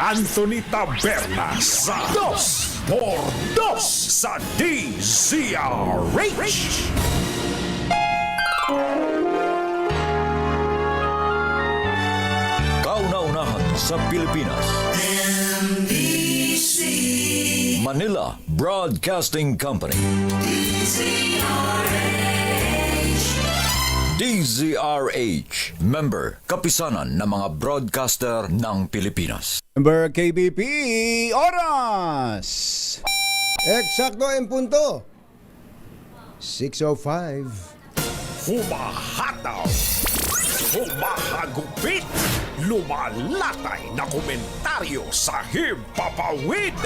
Anthony Taberna sa Dos por Dos sa DZRH. Kauna-unahan sa Pilipinas. Manila Broadcasting Company. DZRH. Member, kapisanan ng mga broadcaster ng Pilipinas. Member KBP, oras! Eksakto en punto. 6:05. Humahataw, humahagupit, lumalatay na komentaryo sa himpapawid.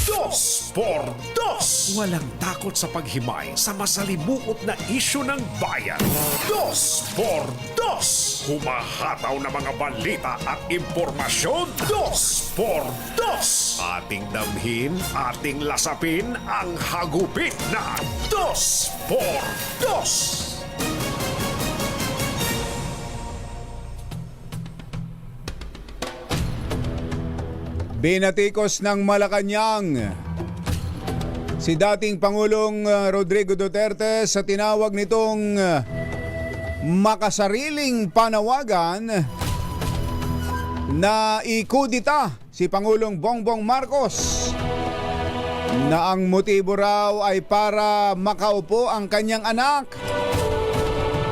Dos por Dos. Walang takot sa paghimay sa masalimuot na isyu ng bayan. Dos por Dos. Humahataw na mga balita at impormasyon. Dos por Dos. Ating damhin, ating lasapin ang hagupit na Dos por Dos. Binatikos ng Malacanang si dating Pangulong Rodrigo Duterte sa tinawag nitong makasariling panawagan na ikudita si Pangulong Bongbong Marcos na ang motibo raw ay para makaupo ang kanyang anak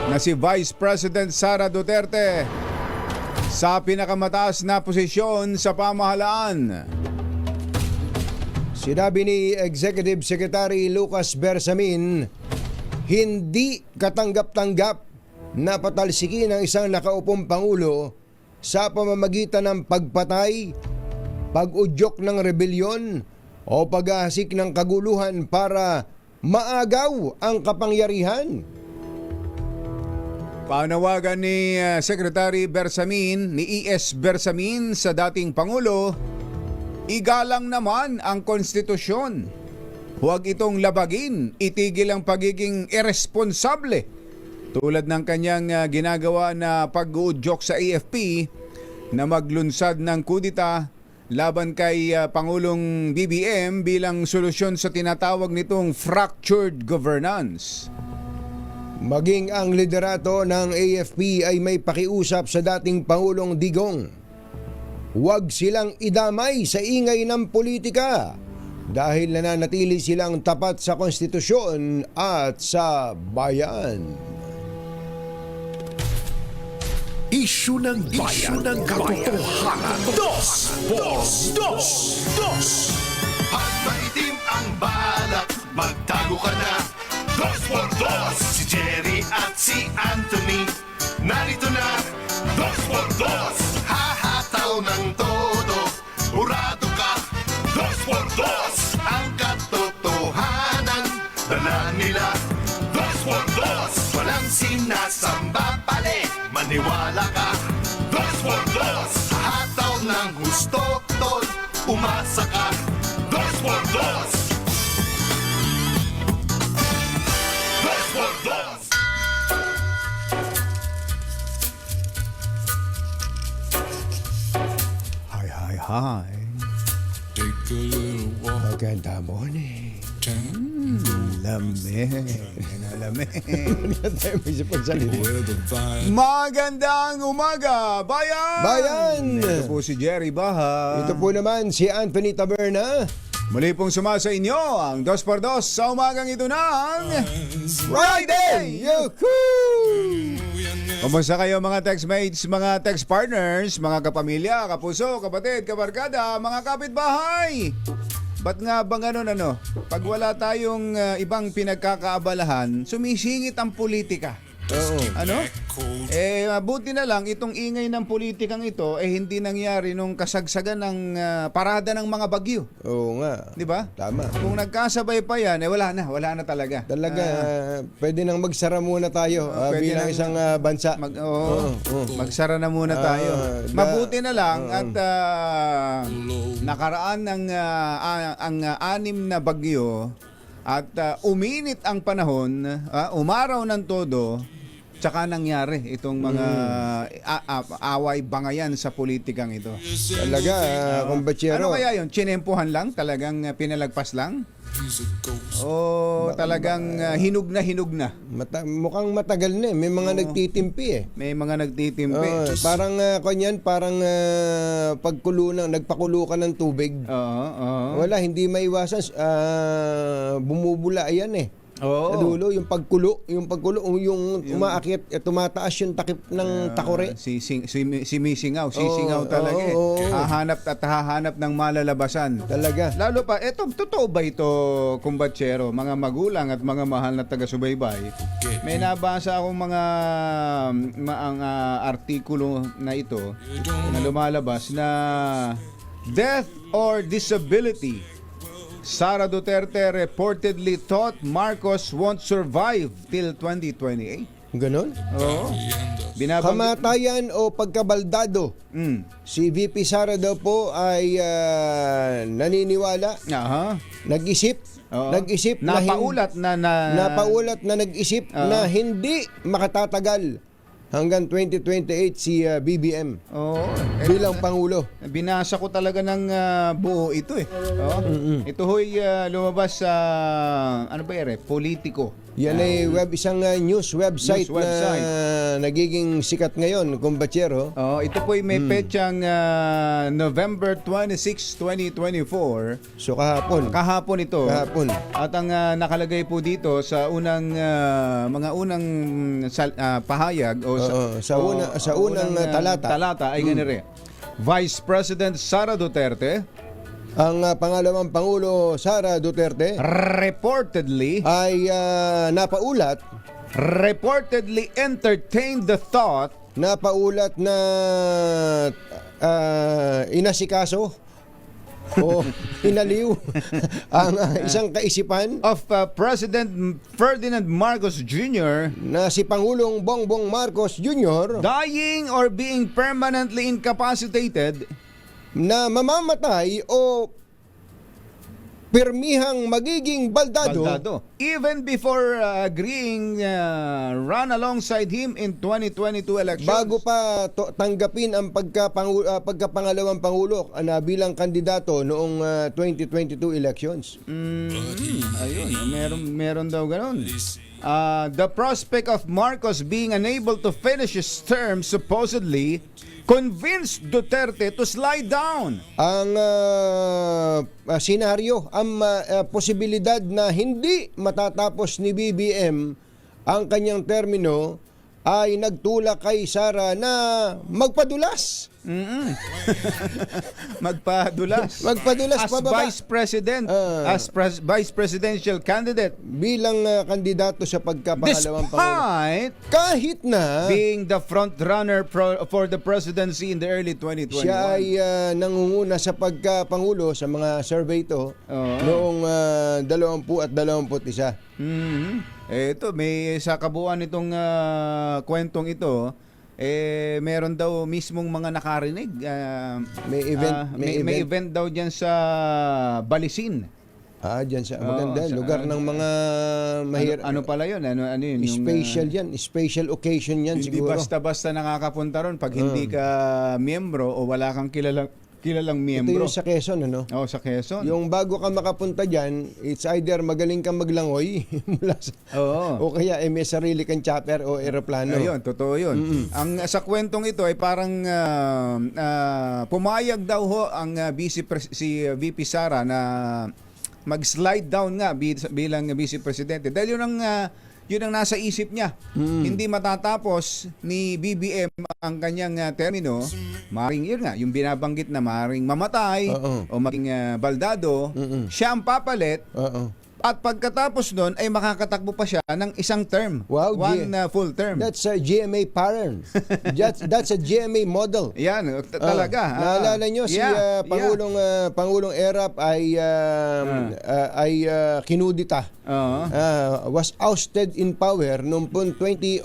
na si Vice President Sara Duterte sa pinakamataas na posisyon sa pamahalaan. Sinabi ni Executive Secretary Lucas Bersamin, hindi katanggap-tanggap na patalsikin ang isang nakaupong Pangulo sa pamamagitan ng pagpatay, pag-udyok ng rebelyon o paghahasik ng kaguluhan para maagaw ang kapangyarihan. Panawagan ni Secretary Bersamin, ni E.S. Bersamin sa dating Pangulo, igalang naman ang konstitusyon. Huwag itong labagin, itigil ang pagiging irresponsable. Tulad ng kanyang ginagawa na pag-uudyok sa AFP na maglunsad ng kudita laban kay Pangulong BBM bilang solusyon sa tinatawag nitong fractured governance. Maging ang liderato ng AFP ay may pakiusap sa dating Pangulong Digong. Huwag silang idamay sa ingay ng politika dahil nananatili silang tapat sa konstitusyon at sa bayan. Isyu ng bayan ng katotohanan. Dos por Dos. Dos. Pag maitim ang balak, magtago ka na. Dos por Dos. Si Jerry at si Anthony, narito na. Dos por Dos. Hahataw ng todo, urado ka. Dos por Dos. Ang katotohanan, dala nila. Dos por Dos. Walang sinasamba pali, maniwala ka. Dos por Dos. Hataw ng gusto, tol, umasa ka. Dos por Dos. Dos por Dos. Hi. Maganda morning. Lamig. May sa pagsalita. Magandang umaga, bayan! Bayan! Ito po si Jerry Baha. Ito po naman si Anthony Taberna. Muli pong sumasa inyo ang 2x2 sa umagang ito ng Friday! Yahoo! Kumusta kayo mga textmates, mga text partners, mga kapamilya, kapuso, kapatid, kabarkada, mga kapitbahay? Ba't nga bang ano? Pag wala tayong ibang pinagkakaabalahan, sumisingit ang politika. Oo. Ano? Buti na lang itong ingay ng politikang ito hindi nangyari nung kasagsagan ng parada ng mga bagyo. Oo nga. 'Di ba? Tama. Kung nagkasabay pa yan, wala na talaga. Talaga, pwede nang magsara muna tayo pwede bilang nang isang bansa. Magsara na muna tayo. Mabuti na lang at nakaraan ng ang 6 na bagyo at uminit ang panahon, umaraw ng todo. tsaka nangyari itong mga away bangayan sa politikang ito. Talaga, kumbatsero. Ano kaya yun? Chinempuhan lang? Talagang pinalagpas lang? O talagang hinug na? Mukhang matagal na eh. May mga nagtitimpi eh. May mga nagtitimpi. Parang kanyan, parang nagpakulo ka ng tubig. Oo. Wala, hindi maiwasan. Bumubula yan eh. Oo. Sa dulo, yung pagkulo, yung umaakyat, tumataas yung takip ng takore. Sisingaw talaga eh. Oo. Hahanap ng malalabasan. Talaga. Lalo pa, totoo ba ito, kumbatsero, mga magulang at mga mahal na taga-subaybay? May nabasa akong mga artikulo na ito na lumalabas na death or disability. Sara Duterte reportedly thought Marcos won't survive till 2028. Ganon? Oo. Kamatayan o pagkabaldado. Si VP Sara daw po ay naniniwala, Aha. nag-isip Oo. napaulat na nag-isip na hindi makatatagal hanggang 2028 si BBM bilang Pangulo. Binasa ko talaga ng buo ito eh. Ito ho'y lumabas sa Politico. Yan ay isang news website na nagiging sikat ngayon, kumbatsero. Ito po'y may petsang November 26, 2024. So kahapon. Kahapon ito. Kahapon. At ang nakalagay po dito sa unang mga unang pahayag o sa unang talata ay ganire. Vice President Sara Duterte ang pangalawang Pangulo Sara Duterte reportedly reportedly entertained the thought na inasikaso o inaliw ang isang kaisipan of President Ferdinand Marcos Jr. na si Pangulong Bongbong Marcos Jr. dying or being permanently incapacitated na mamamatay o permihang magiging baldado even before agreeing run alongside him in 2022 elections. bago pa tanggapin ang pagkapangalawang Pangulo na bilang kandidato noong 2022 elections. Ayun, meron daw ganun. The prospect of Marcos being unable to finish his term supposedly convinced Duterte to slide down. Ang senaryo, ang posibilidad na hindi matatapos ni BBM ang kanyang termino ay nagtulak kay Sara na magpadulas. Magpadulas Magpadulas as pababa. Vice President, Vice Presidential candidate. Bilang kandidato sa pagkapangalawang Pangulo. Despite Kahit na being the front runner for the presidency in the early 2021. siya ay nangunguna sa pagkapangulo sa mga survey to noong 20 at 21. Ito, may sa kabuuan nitong kwentong ito, meron daw mismong mga nakarinig. May event daw diyan sa Balisin. Diyan sa maganda lugar ng mga mahirap. Ano pala 'yon? Ano yun? Special yan, special occasion yan hindi siguro. basta-basta nakakapunta ron pag hindi ka miyembro o wala kang kilalang Ito miyembro. yung sa Quezon, ano? Sa Quezon. Yung bago ka makapunta dyan, it's either magaling kang maglangoy mula sa, o kaya may sarili kang chopper o eroplano. Ayun, totoo yun. Ang sa kwentong ito ay parang pumayag daw ho ang si VP Sara na mag-slide down nga bilang Vice Presidente. Dahil yun ang nasa isip niya. Hindi matatapos ni BBM ang kanyang termino. Maring yun nga, yung binabanggit na maring mamatay o maging baldado, siya ang papalit. At pagkatapos nun ay makakatakbo pa siya ng isang term. Wow, one full term. That's a GMA pattern. That's a GMA model. Yan, talaga. Naalala nyo si Pangulong Erap ay kinudita. Was ousted in power noong 2001.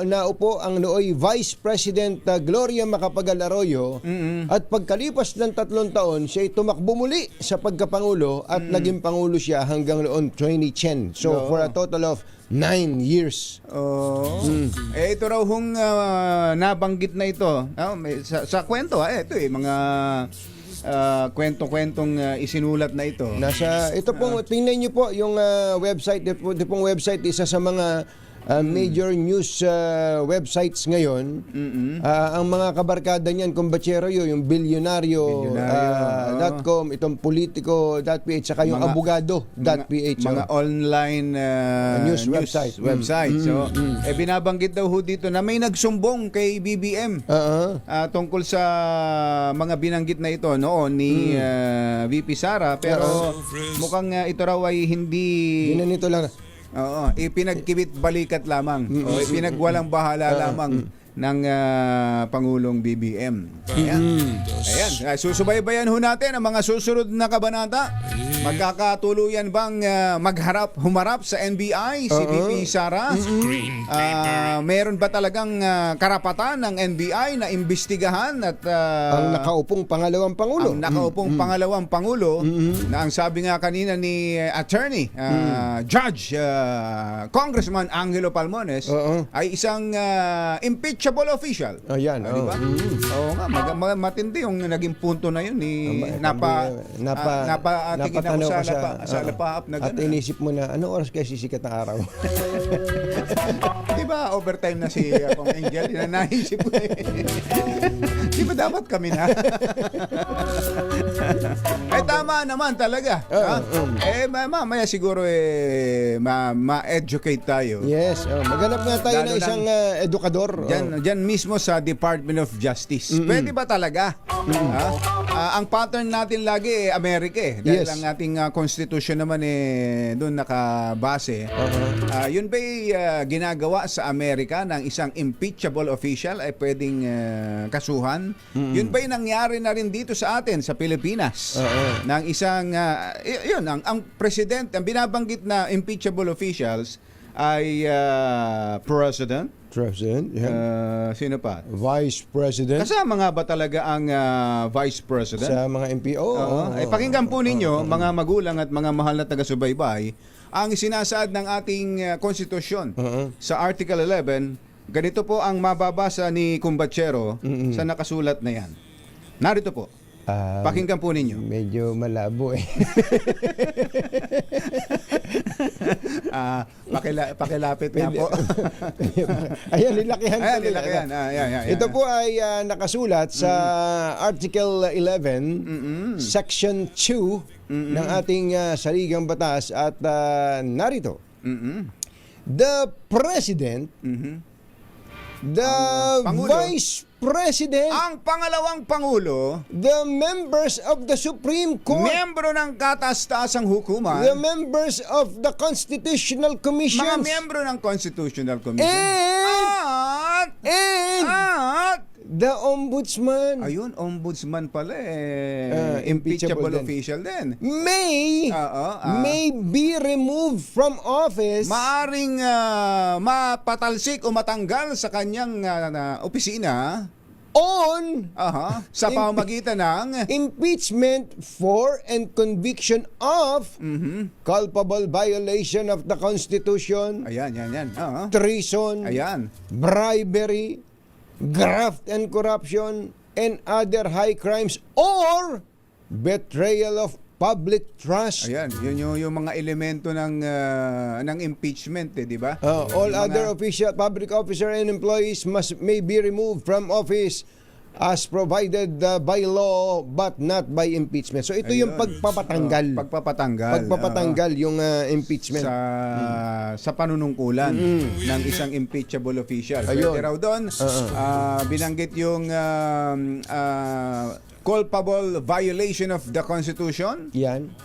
Naupo ang nooy Vice President Gloria Macapagal Arroyo at pagkalipas ng 3 taon siya ay tumakbo muli sa pagkapangulo at naging naging pangulo siya hanggang noon 2010. So for a total of 9 years. Oh. Ito raw hong nabanggit na ito. Sa kwento, ito mga kwento-kwentong isinulat na ito. Ito pong, tingnan niyo po yung website. Ito pong website, isa sa mga major news websites ngayon. Ang mga kabarkada niyan, kumbatsero yung bilyonaryo.com, itong politico.ph, saka yung abogado.ph. Mga online news website. So, binabanggit daw ho dito na may nagsumbong kay BBM tungkol sa mga binanggit na ito noon ni VP Sara, pero mukhang ito raw ay hindi... Ginanito lang. Oo, ipinagkibit balikat lamang. O ipinagwalang bahala lamang ng Pangulong BBM. Ayan. Susubaybayan ho natin ang mga susunod na kabanata. Magkakatuluyan bang humarap sa NBI si VP Sara? Meron ba talagang karapatan ng NBI na imbestigahan at ang nakaupong pangalawang pangulo? Ang nakaupong pangalawang pangulo na ang sabi nga kanina ni attorney, judge, Congressman Angelo Palmones ay isang impeachable official. Ayan. Di ba? Oo nga, matindi yung naging punto na yun ni napatingin ako sa lapaap na at gano'n. inisip mo na, anong oras kaya sisikat ng araw? Di ba overtime na si Kong Angel? Yun ang naisip ko eh. Di ba dapat kami na? Tama naman talaga. Mamaya siguro ma-educate tayo. Yes. Maghanap nga tayo ng isang edukador. Diyan mismo sa Department of Justice. Pwede ba talaga? Ang pattern natin lagi Amerika eh. Dahil ang ating constitution naman doon nakabase. Yun ba'y ginagawa sa Amerika ng isang impeachable official ay pwedeng kasuhan? Yun ba'y nangyari na rin dito sa atin sa Pilipinas? Ng isang ang president, ang binabanggit na impeachable officials ay President, sino pa? Vice President. Kasama nga ba talaga ang Vice President? Sa mga MPO. Pakinggan po ninyo, mga magulang at mga mahal na taga-subaybay, ang sinasaad ng ating konstitusyon sa Article 11. Ganito po ang mababasa ni Kumbatsero sa nakasulat na yan. Narito po. Pakinggan po ninyo. Medyo malabo eh. Pakilapit nga po. Ayan, nilakihan. Nilakihan. Ito po ay nakasulat sa Article 11, Section 2 ng ating saligang batas at narito. The President, the Vice President, ang pangalawang Pangulo, the members of the Supreme Court, miyembro ng kataas-taasang hukuman, the members of the Constitutional Commission, mga miyembro ng Constitutional Commission, and the Ombudsman. Ayun, Ombudsman pala impeachable official din. May be removed from office. Maaring mapatalsik o matanggal sa kanyang opisina sa pamamagitan ng impeachment for and conviction of culpable violation of the Constitution, yan. treason, bribery, graft and corruption, and other high crimes or betrayal of public trust. Ayan, yun yung mga elemento ng impeachment, di ba? All other public officer and employees may be removed from office as provided by law but not by impeachment. So ito yung pagpapatanggal. Pagpapatanggal yung impeachment sa panunungkulan ng isang impeachable official. Pwede raw doon binanggit yung culpable violation of the Constitution,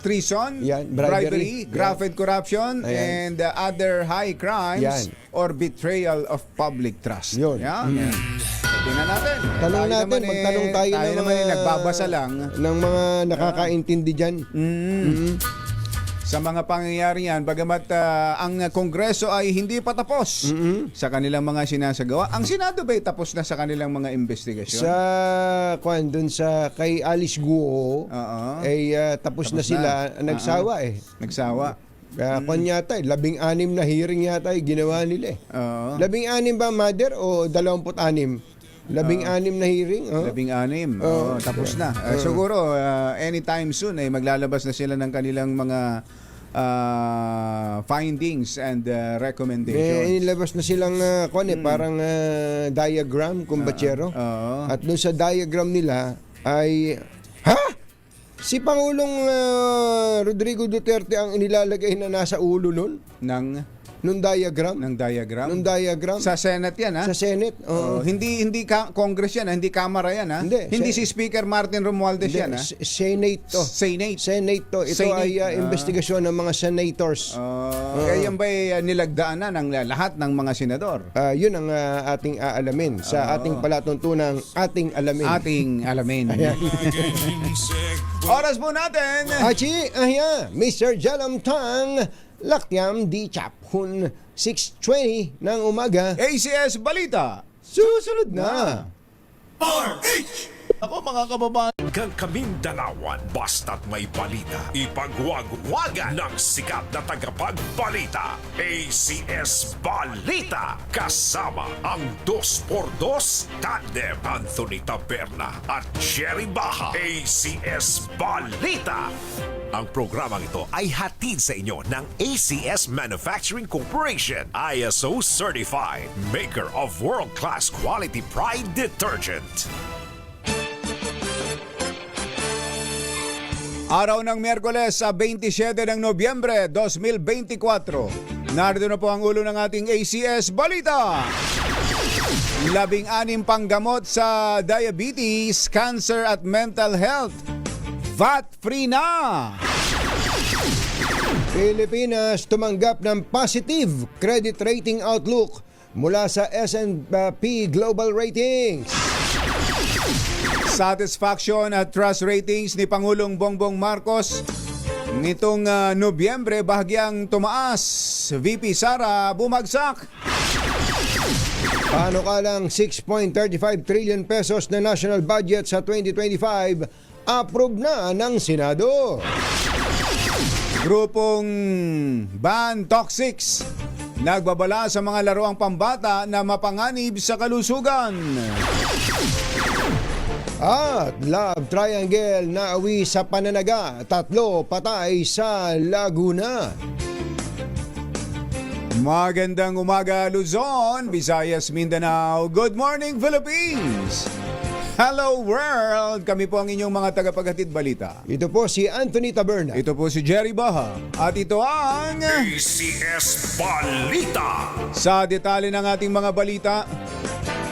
treason, bribery, graft and corruption, and other high crimes or betrayal of public trust. Tingnan natin. Magtanong tayo ng nagbabasa lang ng mga nakakaintindi dyan. sa mga pangyayari yan, bagamat ang Kongreso ay hindi pa tapos sa kanilang mga sinasagawa. Ang Senado ba tapos na sa kanilang mga investigasyon? Dun sa kay Alice Guo, Oo. ay tapos na sila, nagsawa eh. Nagsawa. Kwan yata, 16 na hearing yata ginawa nila eh. Oo. 16 ba, Mother, o 26? 16 na hearing? Oh. 16. Oo. Tapos na. Siguro, anytime soon ay maglalabas na sila ng kanilang mga findings and recommendations. Inilabas na silang parang diagram, kumbatsero. Oo. At doon sa diagram nila ay, si Pangulong Rodrigo Duterte ang inilalagay na nasa ulo nun? Nung diagram? Ng diagram? Nung diagram? Sa Senate yan, ha? Sa Senate? Oo. Hindi Congress yan, hindi Kamara yan, ha? Hindi. Si Speaker Martin Romualdez yan, ha? Senate to. Senate to. Ito Senate. ay investigasyon ng mga senators. Kaya yan ba'y nilagdaan na ng lahat ng mga senador? Yun ang ating aalamin sa ating palatuntunang ating alamin. Ating alamin. Oras po natin! Achi, Mr. Jalam Tang, Lakyam di Chaphun, 6:20 ng umaga. ACS Balita! Susunod na. Ako mga kababayan, kang Kamindalawan, basta't may balita. Ipagwagwagan ng sikat na tagapagbalita. ACS Balita. Kasama ang 2x2 tandem Anthony Taberna at Jerry Baha. ACS Balita. Ang programang ito ay hatid sa inyo ng ACS Manufacturing Corporation, ISO certified, maker of world-class quality Pride detergent. Araw ng Miyerkules sa 27 ng Nobyembre 2024. Narito na po ang ulo ng ating ACS Balita. 16 panggamot sa diabetes, cancer at mental health. VAT-free na! Pilipinas tumanggap ng positive credit rating outlook mula sa S&P Global Ratings. Satisfaction at trust ratings ni Pangulong Bongbong Marcos nitong Nobyembre bahagyang tumaas. VP Sara bumagsak. Panukalang 6.35 trillion pesos na national budget sa 2025 approve na ng Senado. Grupong Ban Toxics nagbabala sa mga laruang pambata na mapanganib sa kalusugan. At Love Triangle na awi sa Pananaga, 3 patay sa Laguna. Magandang umaga Luzon, Visayas, Mindanao. Good morning Philippines! Hello world! Kami po ang inyong mga tagapaghatid balita. Ito po si Anthony Taberna. Ito po si Jerry Baha. At ito ang ACS Balita. sa detalye ng ating mga balita.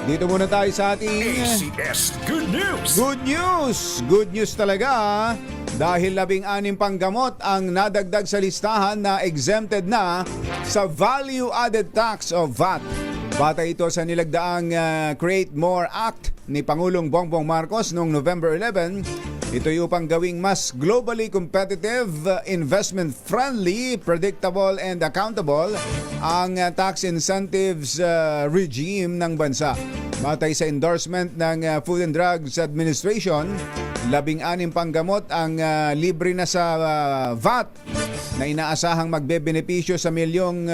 Dito muna tayo sa ating ACS Good News. good news. Good news talaga dahil 16 panggamot ang nadagdag sa listahan na exempted na sa Value Added Tax o VAT. Batay ito sa nilagdaang Create More Act ni Pangulong Bongbong Marcos noong November 11. Ito'y upang gawing mas globally competitive, investment-friendly, predictable and accountable ang tax incentives regime ng bansa. Batay sa endorsement ng Food and Drugs Administration, 16 panggamot ang libre na sa VAT na inaasahang magbebenepisyo sa milyong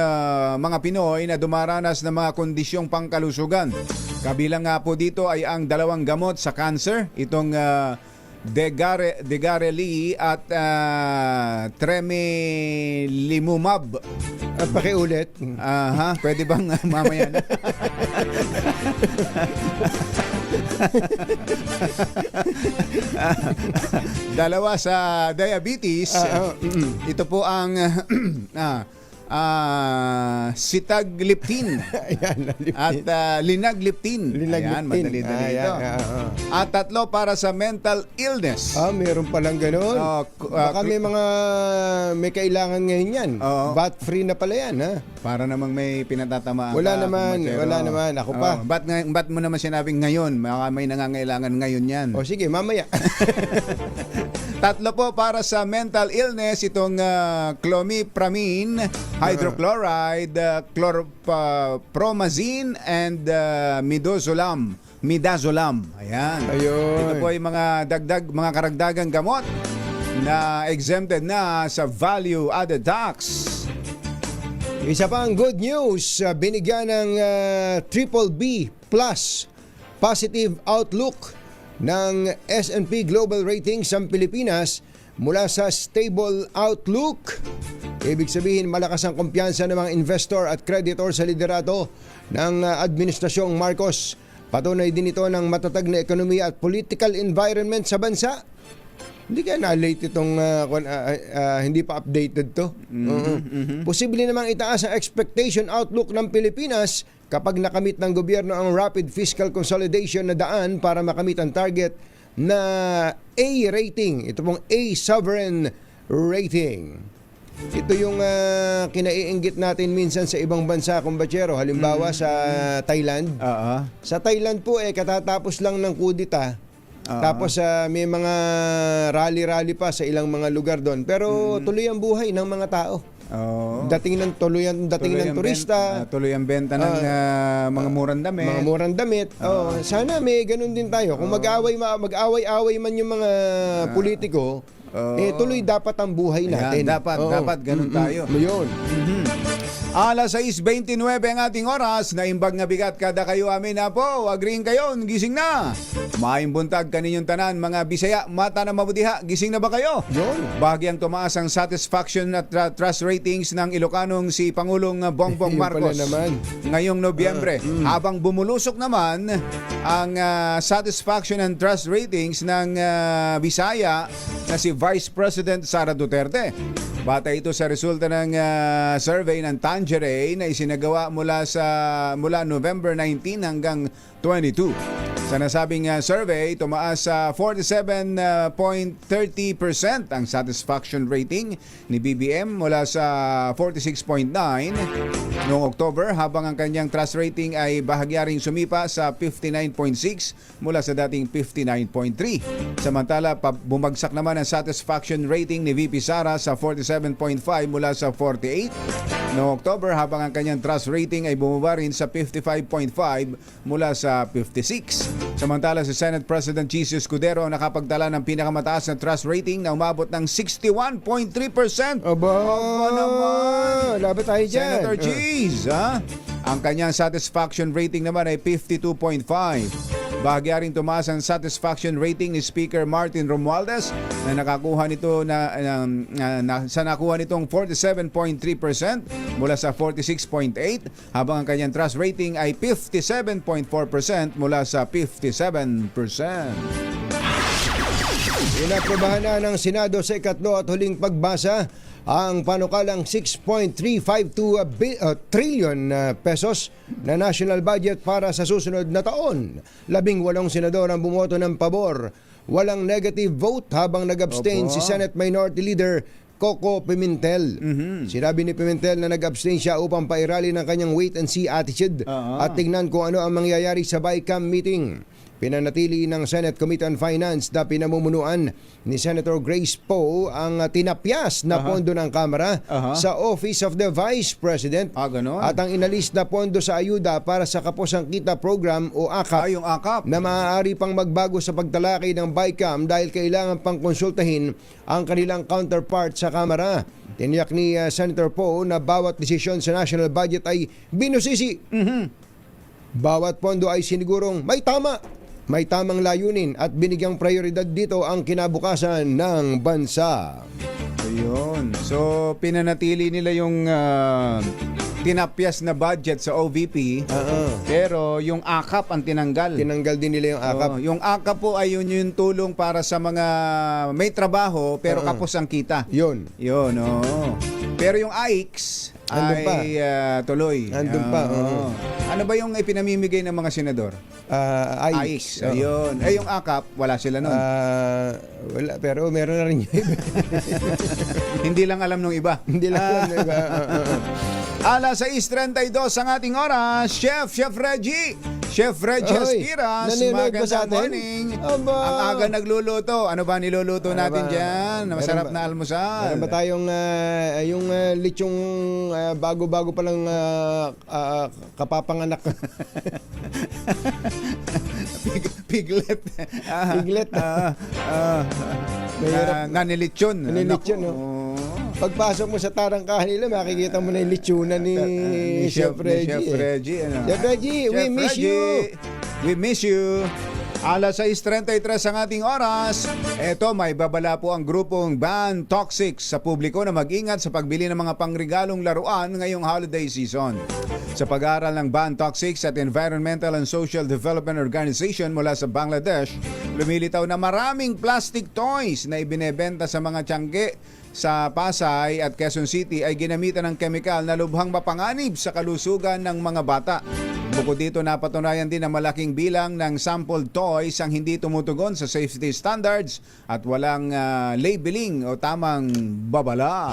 mga Pinoy na dumaranas ng mga kondisyong pangkalusugan. Kabilang nga po dito ay ang 2 gamot sa cancer, itong Degarelli at Tremelimumab. At pakiulit. Pwede bang mamaya na? Dalawa sa diabetes. Ito po ang sitagliptin Ayan, at linagliptin. Ayan, madali dito. At 3 para sa mental illness. Meron palang ganun. Baka may kailangan ngayon yan. Oo. Bat free na pala yan, ha? Para namang may pinatatamaan Wala ka, naman, kumatsero. wala naman. Ako pa. Ba't mo naman sinabing ngayon? Baka may nangangailangan ngayon yan. O sige, mamaya. 3 po para sa mental illness, itong clomipramine, hydrochloride, chlorpromazine, and midazolam. Ayan. Ayun. Ito po ay mga mga karagdagang gamot na exempted na sa value added tax. Isa pang good news, binigyan ng BBB plus positive outlook ng S&P Global Ratings ang Pilipinas mula sa stable outlook. Ibig sabihin, malakas ang kumpiyansa ng mga investor at creditor sa liderato ng Administrasyong Marcos. Patunay din ito ng matatag na ekonomiya at political environment sa bansa. Hindi kaya na-late itong hindi pa updated to. Posible namang itaas ang expectation outlook ng Pilipinas kapag nakamit ng gobyerno ang rapid fiscal consolidation na daan para makamit ang target na A rating. Ito pong A sovereign rating. Ito yung kinaiinggit natin minsan sa ibang bansa, kumbachero. Halimbawa sa Thailand. Sa Thailand po katatapos lang ng kudita. Tapos may mga rally-rally pa sa ilang mga lugar doon. Pero tuloy ang buhay ng mga tao. Dating ng turista, Tuloy ang benta ng mga murang damit. mga murang damit. Sana may ganun din tayo. Kung mag-away-away man yung mga politiko, tuloy dapat ang buhay natin. Ayan, dapat ganun tayo. Yun. Alas 6:29 ang ating oras. Naimbag na bigat kada kayo amin na po. Agreeing kayo, gising na. Maayong buntag kaninyong tanan, mga Bisaya, mata na mabutiha. Gising na ba kayo? Yun. Bahagyang tumaas ang satisfaction at trust ratings ng Ilocanong si Pangulong Bongbong Yun pala Marcos naman. ngayong Nobyembre. Habang bumulusok naman ang satisfaction and trust ratings ng Bisaya na si Vice President Sara Duterte. Bata ito sa resulta ng survey ng Tangeray na isinagawa mula November 19 hanggang 22. Sa nasabing survey, tumaas sa 47.30% ang satisfaction rating ni BBM mula sa 46.9 noong October, habang ang kanyang trust rating ay bahagyaring sumipa sa 59.6 mula sa dating 59.3. Samantala, bumagsak naman ang satisfaction rating ni VP Sara sa 47.5 mula sa 48 noong October, habang ang kanyang trust rating ay bumaba rin sa 55.5 mula sa 56. Samantala, si Senate President Jesus Escudero ang nakapagtala ng pinakamataas na trust rating na umabot ng 61.3%. Aba naman! Laban tayo dyan. Senator Cheese, Ang kanyang satisfaction rating naman ay 52.5. Bahagya rin tumaas ang satisfaction rating ni Speaker Martin Romualdez na nakuha nitong 47.3% mula sa 46.8, habang ang kanyang trust rating ay 57.4% mula sa 57%. Inaprobahan na ng Senado sa ikatlo at huling pagbasa ang panukalang 6.352 trillion pesos na national budget para sa susunod na taon. 18 senador ang bumoto ng pabor. Walang negative vote habang nag-abstain si Senate Minority Leader Coco Pimentel. Sinabi ni Pimentel na nag-abstain siya upang pairali ng kanyang wait-and-see attitude at tignan kung ano ang mangyayari sa BICAM meeting. Pinanatili ng Senate Committee on Finance na pinamumunuan ni Senator Grace Poe ang tinapyas na pondo ng Kamara sa Office of the Vice President at ang inalis na pondo sa ayuda para sa Kaposang Kita Program o AKAP, yung AKAP na maaari pang magbago sa pagtalakay ng BICAM dahil kailangan pang konsultahin ang kanilang counterpart sa Kamara. Tiniyak ni Senator Poe na bawat desisyon sa national budget ay binusisi. Bawat pondo ay sinigurong may tamang layunin at binigyang prioridad dito ang kinabukasan ng bansa. Ayun. So, pinanatili nila yung tinapyas na budget sa OVP, pero yung AKAP ang tinanggal. Tinanggal din nila yung AKAP. Yung AKAP po ay yung tulong para sa mga may trabaho pero kapos ang kita. Yun. Yun, oo. Pero yung AIX Andun pa. ay tuloy. Andun pa, Oo. Ano ba yung ipinamimigay ng mga senador? AIX. oo. Ayun. Yung AKAP, wala sila nun. Wala, pero meron na rin yung iba. Hindi lang alam nung iba. Hindi lang alam na iba. Alas 6:32 ang ating oras. Chef Reggie. Chef Reggie Oy, Aspiras. nanonood ba sa Magandang atin? morning. Aba. Ang aga nagluluto. Ano ba niluluto Ano natin ba? dyan? Masarap Meron ba- na almusal. Meron ba tayong yung lechong bago-bago pa lang kapapanganak? Piglet. Piglet. Mahirap. Nanilitsyon. Nanilitsyon, no? Naku. Pagpasok mo sa tarangkahan nila, makikita mo na yung lechonan ni Chef Reggie. Chef Reggie. Ano? Chef Reggie, we Chef miss Reggie, you. We miss you. Alas 6:33 ang ating oras. Eto, may babala po ang grupong Ban Toxic sa publiko na mag-ingat sa pagbili ng mga pangregalong laruan ngayong holiday season. Sa pag-aaral ng Ban Toxic at Environmental and Social Development Organization mula sa Bangladesh, lumilitaw na maraming plastic toys na ibinebenta sa mga tiyangge sa Pasay at Quezon City ay ginamitan ng kemikal na lubhang mapanganib sa kalusugan ng mga bata. Bukod dito, napatunayan din na malaking bilang ng sampled toys ang hindi tumutugon sa safety standards at walang labeling o tamang babala.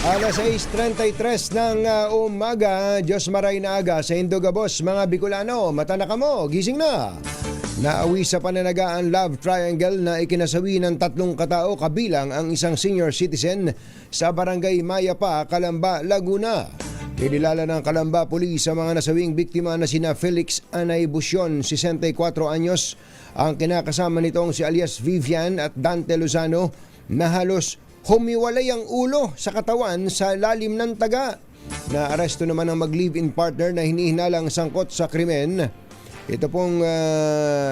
Alas 6:33 ng umaga, Diyos maray na aga sa Indogabos, mga Bicolano, mata na kamo, gising na. Naawi sa pananagaan love triangle na ikinasawi ng 3 katao kabilang ang isang senior citizen sa barangay Mayapa, Calamba, Laguna. Kinilala ng Calamba Police sa mga nasawing biktima na sina Felix Anay Busyon, 64 anyos, ang kinakasama nitong si alias Vivian at Dante Lozano na halos humiwalay ang ulo sa katawan sa lalim ng taga. Naaresto naman ang mag-live-in partner na hinihinalang sangkot sa krimen. Ito pong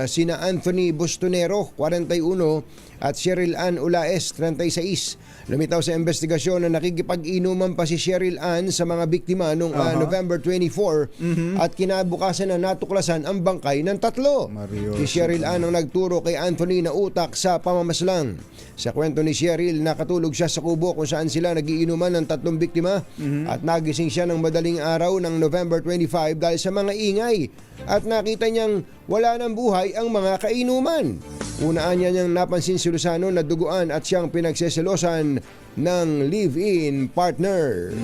sina Anthony Bustonero, 41, at Cheryl Ann Ulaes, 36. Lumitaw sa investigasyon na nakikipag-inuman pa si Cheryl Ann sa mga biktima noong November 24 at kinabukasan na natuklasan ang bangkay ng 3. Mario. Si Cheryl Ann ang nagturo kay Anthony na utak sa pamamaslang. Sa kwento ni Cheryl, nakatulog siya sa kubo kung saan sila nagiinuman ng 3 biktima at nagising siya ng madaling araw ng November 25 dahil sa mga ingay at nakita niyang wala ng buhay ang mga kainuman. Unaan niya niyang napansin si Lozano na duguan at siyang pinagseselosan ng live-in partner.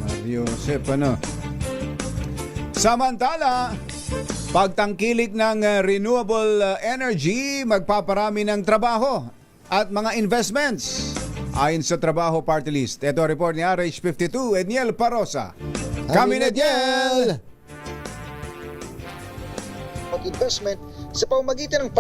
Mario Josep, ano? Samantala, pagtangkilik ng renewable energy, magpaparami ng trabaho at mga investments. Ayon sa Trabaho Party List. Ito report ni RH52, Edniel Parosa. Kami na Edniel! Investment sa pamamagitan ng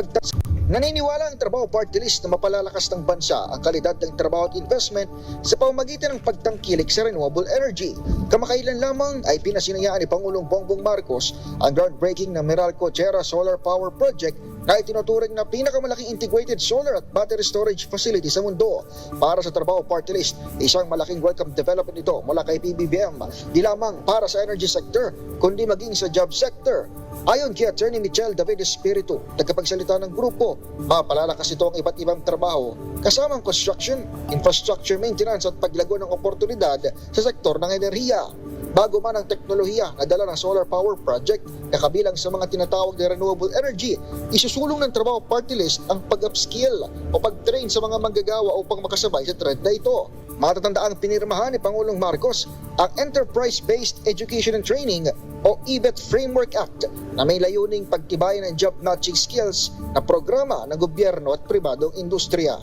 naniniwala ang Trabaho Party List na mapalalakas ng bansa ang kalidad ng trabaho at investment sa pamamagitan ng pagtangkilik sa renewable energy. Kamakailan lamang ay pinasinayaan ni Pangulong Bongbong Marcos ang groundbreaking ng Meralco Gera Solar Power Project na itinuturing na pinakamalaking integrated solar at battery storage facility sa mundo. Para sa Trabaho Party List, isang malaking welcome development ito mula kay PBBM, di lamang para sa energy sector, kundi maging sa job sector. Ayon kay Attorney Michelle David Espiritu, nagkapagsalita ng grupo, mapalalakas ito ang iba't ibang trabaho kasamang construction, infrastructure maintenance at paglago ng oportunidad sa sektor ng enerhiya. Bago man ang teknolohiya na dala ng solar power project na kabilang sa mga tinatawag na renewable energy, isusulong ng Trabaho Party List ang pag-upskill o pag-train sa mga manggagawa upang makasabay sa trend na ito. Matatandaang pinirmahan ni Pangulong Marcos ang Enterprise-Based Education and Training o EBET Framework Act na may layuning pagtibayan ng job matching skills na programa ng gobyerno at pribadong industriya.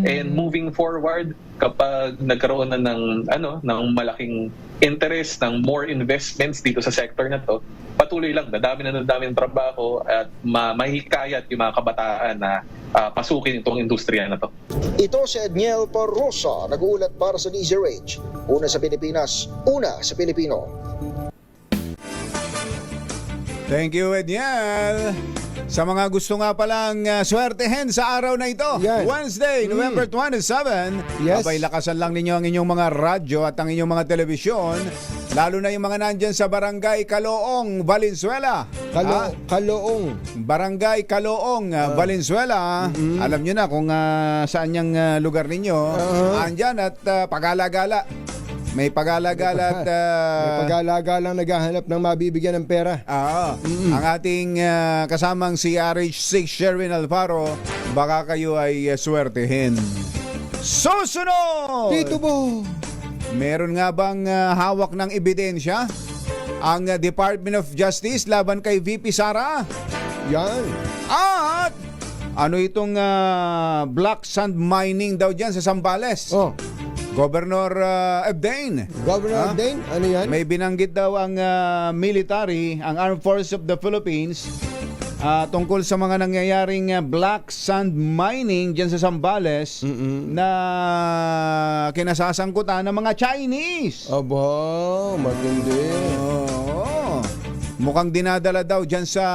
And moving forward, kapag nagkaroon na ng malaking interest, ng more investments dito sa sector na to, patuloy lang, dadami ng trabaho at mahikayat yung mga kabataan na pasukin itong industriya na to. Ito si Edniel Parosa, nag-uulat para sa DZRH. Una sa Pilipinas, una sa Pilipino. Thank you, Edniel. Sa mga gusto nga palang swertehin sa araw na ito, Yan. Wednesday, November 27, Yes. abay lakasan lang ninyo ang inyong mga radyo at ang inyong mga telebisyon Lalo na yung mga nandyan sa Barangay Caloong, Valenzuela. Kaloong. Barangay Caloong, Valenzuela. Alam nyo na kung saan yung lugar ninyo. Andyan at pagala-gala. May pagala-gala at... May pagala-galang naghahanap ng mabibigyan ng pera. Ang ating kasamang si RH6 Sherwin Alfaro, baka kayo ay swertehin. Susunod! Tito Bo! Meron nga bang hawak ng ebidensya ang Department of Justice laban kay VP Sara? Yan. At ano itong black sand mining daw dyan sa Zambales? Oh, Governor Ebdane. Governor Dane, ano yan? May binanggit daw ang military, ang Armed Forces of the Philippines, tungkol sa mga nangyayaring black sand mining dyan sa Zambales na kinasasangkutan ng mga Chinese. Aba, matindi. Oo. Mukhang dinadala daw dyan sa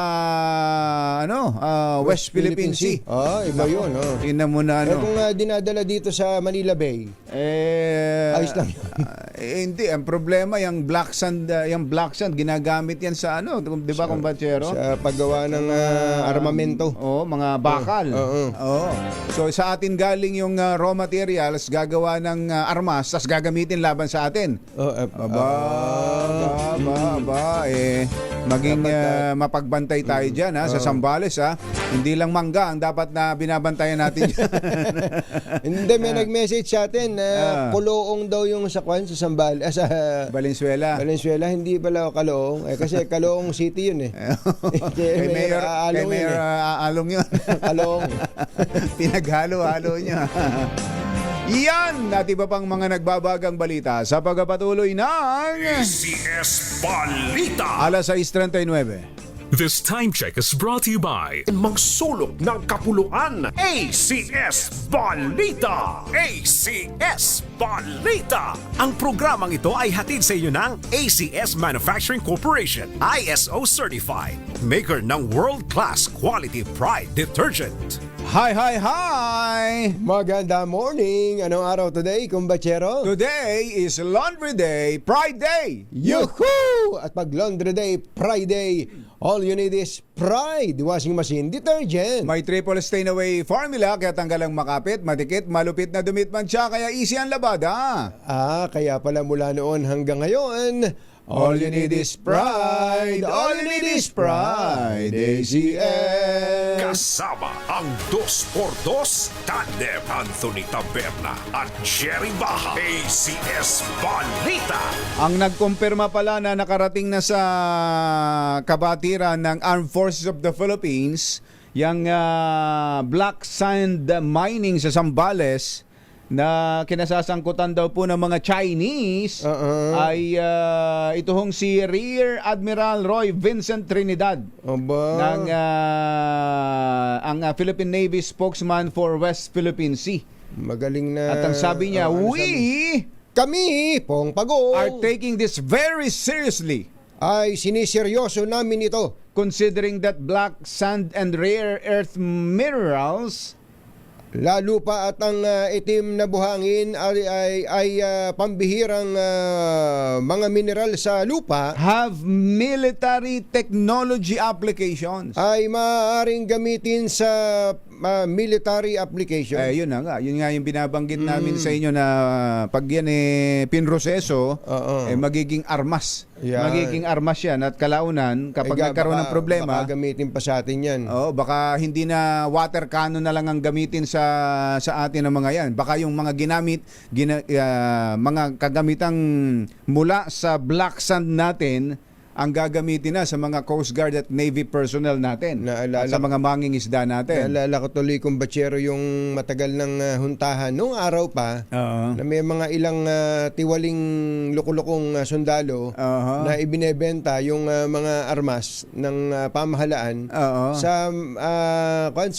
West Philippine Sea. Iba yun. Tingnan mo na Kung dinadala dito sa Manila Bay, ayos lang yun. Hindi, ang problema yung black sand ginagamit yan sa di ba, kumpatsero? Sa paggawa ng armamento. Oo, mga bakal. Oo. So sa atin galing yung raw materials, gagawa ng armas, tas gagamitin laban sa atin. Maging mapagbantay tayo dyan sa Zambales Hindi lang mangga ang dapat na binabantayan natin dyan. Hindi, may nag-message sa atin na Kaloong daw yung sa Zambales, sa Valenzuela. Valenzuela, hindi pala Kaloong. Kasi Kaloong City yun Kay Mayor Aalong yun. Kaloong. Pinaghalo-halo niya. Yan at iba pang mga nagbabagang balita sa pagpapatuloy ng ACS Balita. alas 6:39. This time check is brought to you by Magsulog ng kapuluan. ACS Balita. ACS Balita. Ang programang ito ay hatid sa inyo ng ACS Manufacturing Corporation, ISO certified, maker ng world-class quality Pride detergent. Hi, hi, hi! Maganda morning! Anong araw today, kumbachero? Today is Laundry Day, Pride Day! Yuhuu! At pag Laundry Day, Pride Day, all you need is Pride Washing Machine Detergent. May triple stain away formula kaya tanggal ang makapit, matikit, malupit na dumit man siya kaya easy ang labada. Kaya pala mula noon hanggang ngayon, all you need is Pride! All you need is Pride! ACS! Kasama ang 2x2 Tandem Anthony Taberna at Jerry Baha. ACS Balita. Ang nagkumpirma pala na nakarating na sa kabatiran ng Armed Forces of the Philippines, yung black sand mining sa Zambales na kinasasangkutan daw po ng mga Chinese ay ito hong si Rear Admiral Roy Vincent Trinidad ng ang Philippine Navy spokesman for West Philippine Sea. magaling na... At ang sabi niya, kami, Pong Pagong, are taking this very seriously, ay siniseryoso namin ito. considering that black sand and rare earth minerals Lalo pa at ang itim na buhangin ay pambihirang mga mineral sa lupa have military technology applications. ay maaaring gamitin sa military application. Yun na nga. Yun nga yung binabanggit namin sa inyo na pag yan pinroseso, magiging armas. Yan. Magiging armas yan. At kalaunan, kapag nagkaroon ng problema, baka gamitin pa sa atin yan. baka hindi na water cannon na lang ang gamitin sa atin ng mga yan. Baka yung mga mga kagamitang mula sa black sand natin ang gagamitin na sa mga Coast Guard at Navy personnel natin at sa mga mangingisda natin. Naalala ko tuloy kung batsero yung matagal ng huntahan nung araw pa na may mga ilang tiwaling lukulukong sundalo na ibinebenta yung mga armas ng pamahalaan sa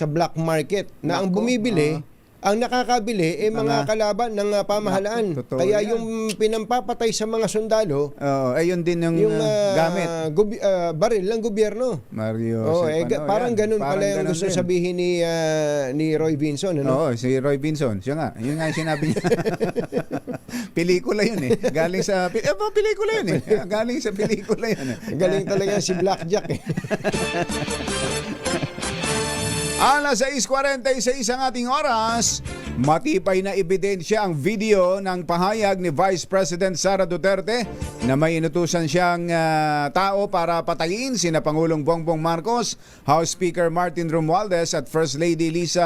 black market na ang bumibili ang nakakabili mga kalaban ng pamahalaan. Kaya yan. yung pinampapatay sa mga sundalo, yun din yung gamit. Baril ng gobyerno. Mario. Parang ganun pala yung gusto sabihin ni Roy Vinson. Si Roy Vinson. Siya nga. Yun nga yung sinabi niya. Pelikula yun eh. Galing sa pelikula yun eh. Galing sa pelikula yun eh. Galing talaga si Blackjack eh. Alas 6:46 ang ating oras. Matibay na ebidensya ang video ng pahayag ni Vice President Sara Duterte na may inutusan siyang tao para patayin sina Pangulong Bongbong Marcos, House Speaker Martin Romualdez at First Lady Lisa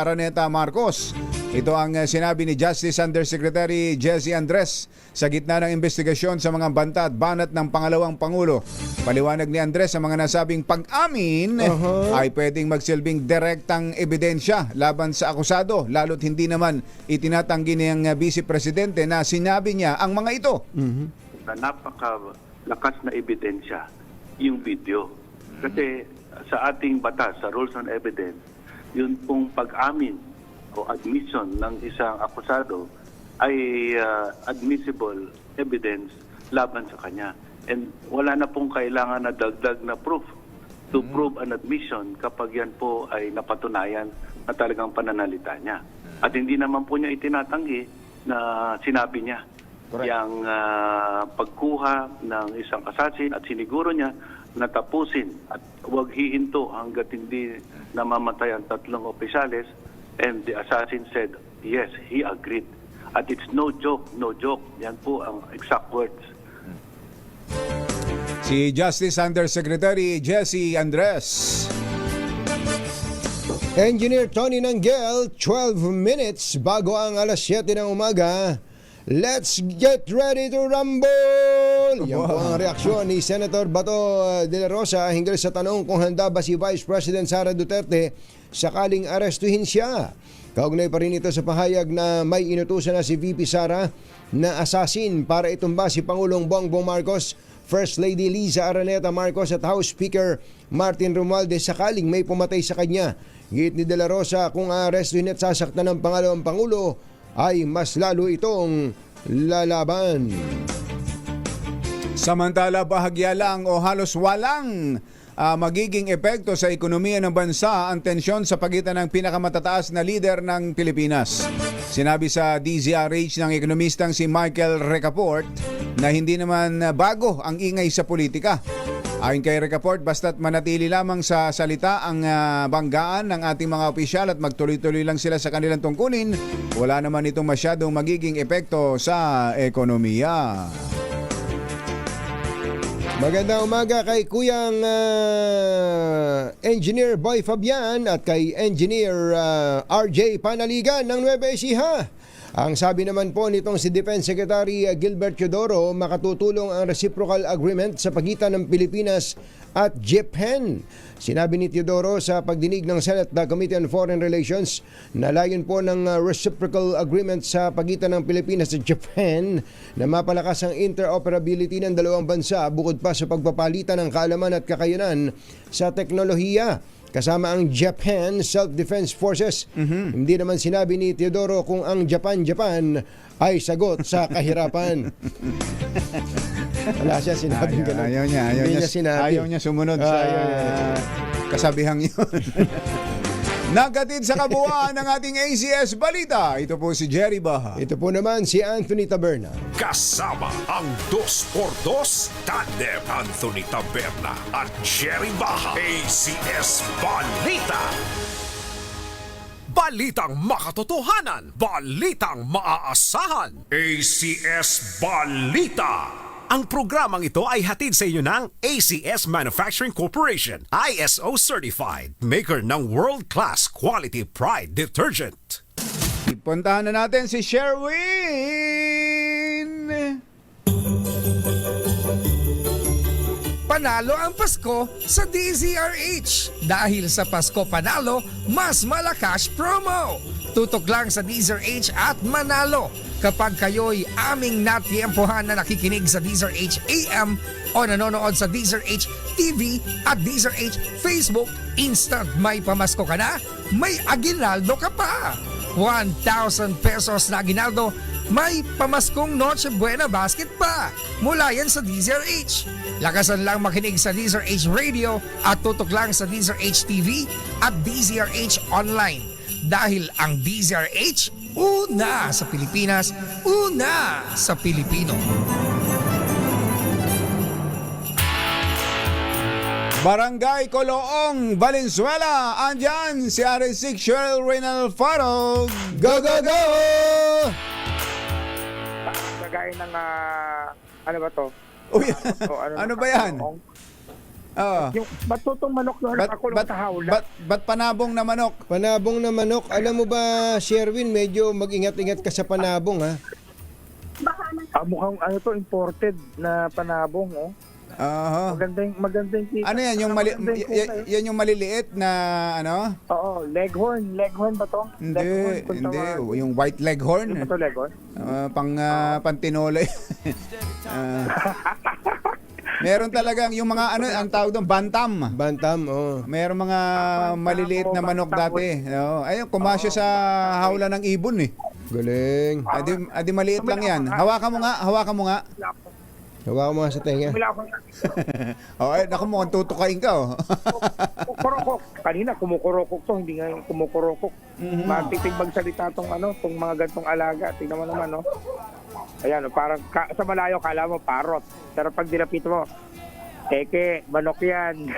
Araneta Marcos. Ito ang sinabi ni Justice Undersecretary Jesse Andres sa gitna ng investigasyon sa mga banta at banat ng pangalawang Pangulo. Paliwanag ni Andres sa mga nasabing pag-amin ay pwedeng magsilbing direktang ebidensya laban sa akusado, lalo't hindi naman itinatanggi niyang Vice Presidente na sinabi niya ang mga ito. Na napakalakas na ebidensya yung video. Kasi sa ating batas, sa Rules on Evidence, yun pong pag-amin o admission ng isang akusado ay admissible evidence laban sa kanya. And wala na pong kailangan na dagdag na proof to prove an admission kapag yan po ay napatunayan na talagang pananalita niya. At hindi naman po niya itinatanggi na sinabi niya yung pagkuha ng isang assassin at siniguro niya na tapusin at huwag hihinto hanggat hindi namamatay ang tatlong opisyales. And the assassin said, yes, he agreed. At it's no joke, no joke. Yan po ang exact words. Si Justice Undersecretary Jesse Andres. Engineer Tony Nanggel, 12 minutes bago ang alas 7 ng umaga. Let's get ready to rumble! Yan po ang reaksyon ni Senator Bato de la Rosa hinggil sa tanong kung handa ba si Vice President Sara Duterte sakaling arestuhin siya. Kaugnay pa rin ito sa pahayag na may inutusan na si VP Sara na assassin para itumba si Pangulong Bongbong Marcos, First Lady Liza Araneta Marcos at House Speaker Martin Romualdez sakaling may pumatay sa kanya. Giit ni De La Rosa, kung arestuhin at sasaktan ng pangalawang Pangulo ay mas lalo itong lalaban. Samantala, bahagya lang o halos walang magiging epekto sa ekonomiya ng bansa ang tensyon sa pagitan ng pinakamatataas na lider ng Pilipinas. Sinabi sa DZRH ng ekonomistang si Michael Recaport na hindi naman bago ang ingay sa politika. Ayon kay Recaport, basta't manatili lamang sa salita ang banggaan ng ating mga opisyal at magtuloy-tuloy lang sila sa kanilang tungkulin, wala naman itong masyadong magiging epekto sa ekonomiya. Magandang umaga kay Kuyang Engineer Boy Fabian at kay Engineer RJ Panaligan ng Nueva Ecija. Ang sabi naman po nitong si Defense Secretary Gilbert Teodoro, makatutulong ang reciprocal agreement sa pagitan ng Pilipinas at Japan. Sinabi ni Teodoro sa pagdinig ng Senate Committee on Foreign Relations na layon po ng reciprocal agreement sa pagitan ng Pilipinas at Japan na mapalakas ang interoperability ng dalawang bansa bukod pa sa pagpapalitan ng kaalaman at kakayanan sa teknolohiya kasama ang Japan Self-Defense Forces. Hindi naman sinabi ni Teodoro kung ang Japan ay sagot sa kahirapan. Wala siya sinabing ganun. Ayaw niya sumunod sa kasabihang yun. Nagkatid sa kabuuan ng ating ACS Balita. Ito po si Jerry Baha. Ito po naman si Anthony Taberna. Kasama ang 2x2 tandem Anthony Taberna at Jerry Baha. ACS Balita. Balitang makatotohanan. Balitang maaasahan. ACS Balita. Ang programang ito ay hatid sa inyo ng ACS Manufacturing Corporation, ISO Certified, maker ng world-class quality Pride detergent. Ipuntahan na natin si Sherwin! Panalo ang Pasko sa DZRH. Dahil sa Pasko Panalo, mas malakas promo. Tutok lang sa DZRH at manalo kapag kayo'y aming natiempohan na nakikinig sa DZRH AM o nanonood sa DZRH TV at DZRH Facebook. Instant may pamasko ka na, may aginaldo ka pa. 1,000 pesos na aginaldo, may pamaskong Noche Buena basket pa. Mula yan sa DZRH. Lakasan lang makinig sa DZRH Radio at tutok lang sa DZRH TV at DZRH Online. Dahil ang DZRH Una sa Pilipinas, una sa Pilipino. Barangay Coloong, Valenzuela. Andyan si RS6 Cheryl Reynal Faro. Go, go, go! Kagaya ng, ano ba to? Uy, ano ba yan? Yung batutong manok na nakakulong sa hawla. Ba't panabong na manok? Panabong na manok. Alam mo ba, Sherwin, medyo mag-ingat-ingat ka sa panabong, ha? Mukhang ano to, imported na panabong, oh. Aha. Magandang kita. Ano yan, yan yung maliliit na ano? Oo, leghorn ba to? Hindi, Leghorn, kung hindi. tawag. Yung white leghorn. Yung ba to, leghorn? Pantinola. Meron talagang yung mga ano, ang tawag doon, bantam. Bantam, oh. Meron mga maliliit na manok dati. No? Ayun, kumasya sa hawla ng ibon eh. Galing. Adi maliit lang yan. Hawakan mo nga. Hawakan mo nga sa tenga. Okay, naku mo, tutukain ka oh. Kukurokok. Kanina kumukurokok to, hindi nga yung kumukurokok. Matitig magsalita tong mga gantong alaga. Tingnan mo naman, no? Ayan, parang sa malayo kala mo parot. Pero pag dilapit mo, peke, manok yan.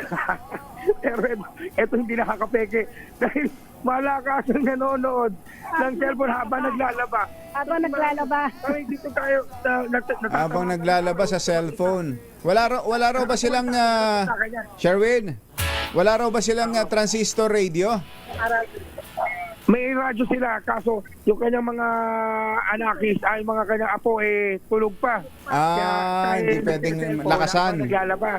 Pero ito hindi nakakapeke. Dahil malakas ang nanonood ng cellphone habang naglalaba. Ay, dito tayo. Habang naglalaba sa cellphone. Wala raw ba silang, Sherwin? Wala raw ba silang transistor radio? May radyo sila, kaso yung kanyang mga anakis ay mga kanyang apo tulog pa. Hindi pwedeng lakasan. Naglalaba.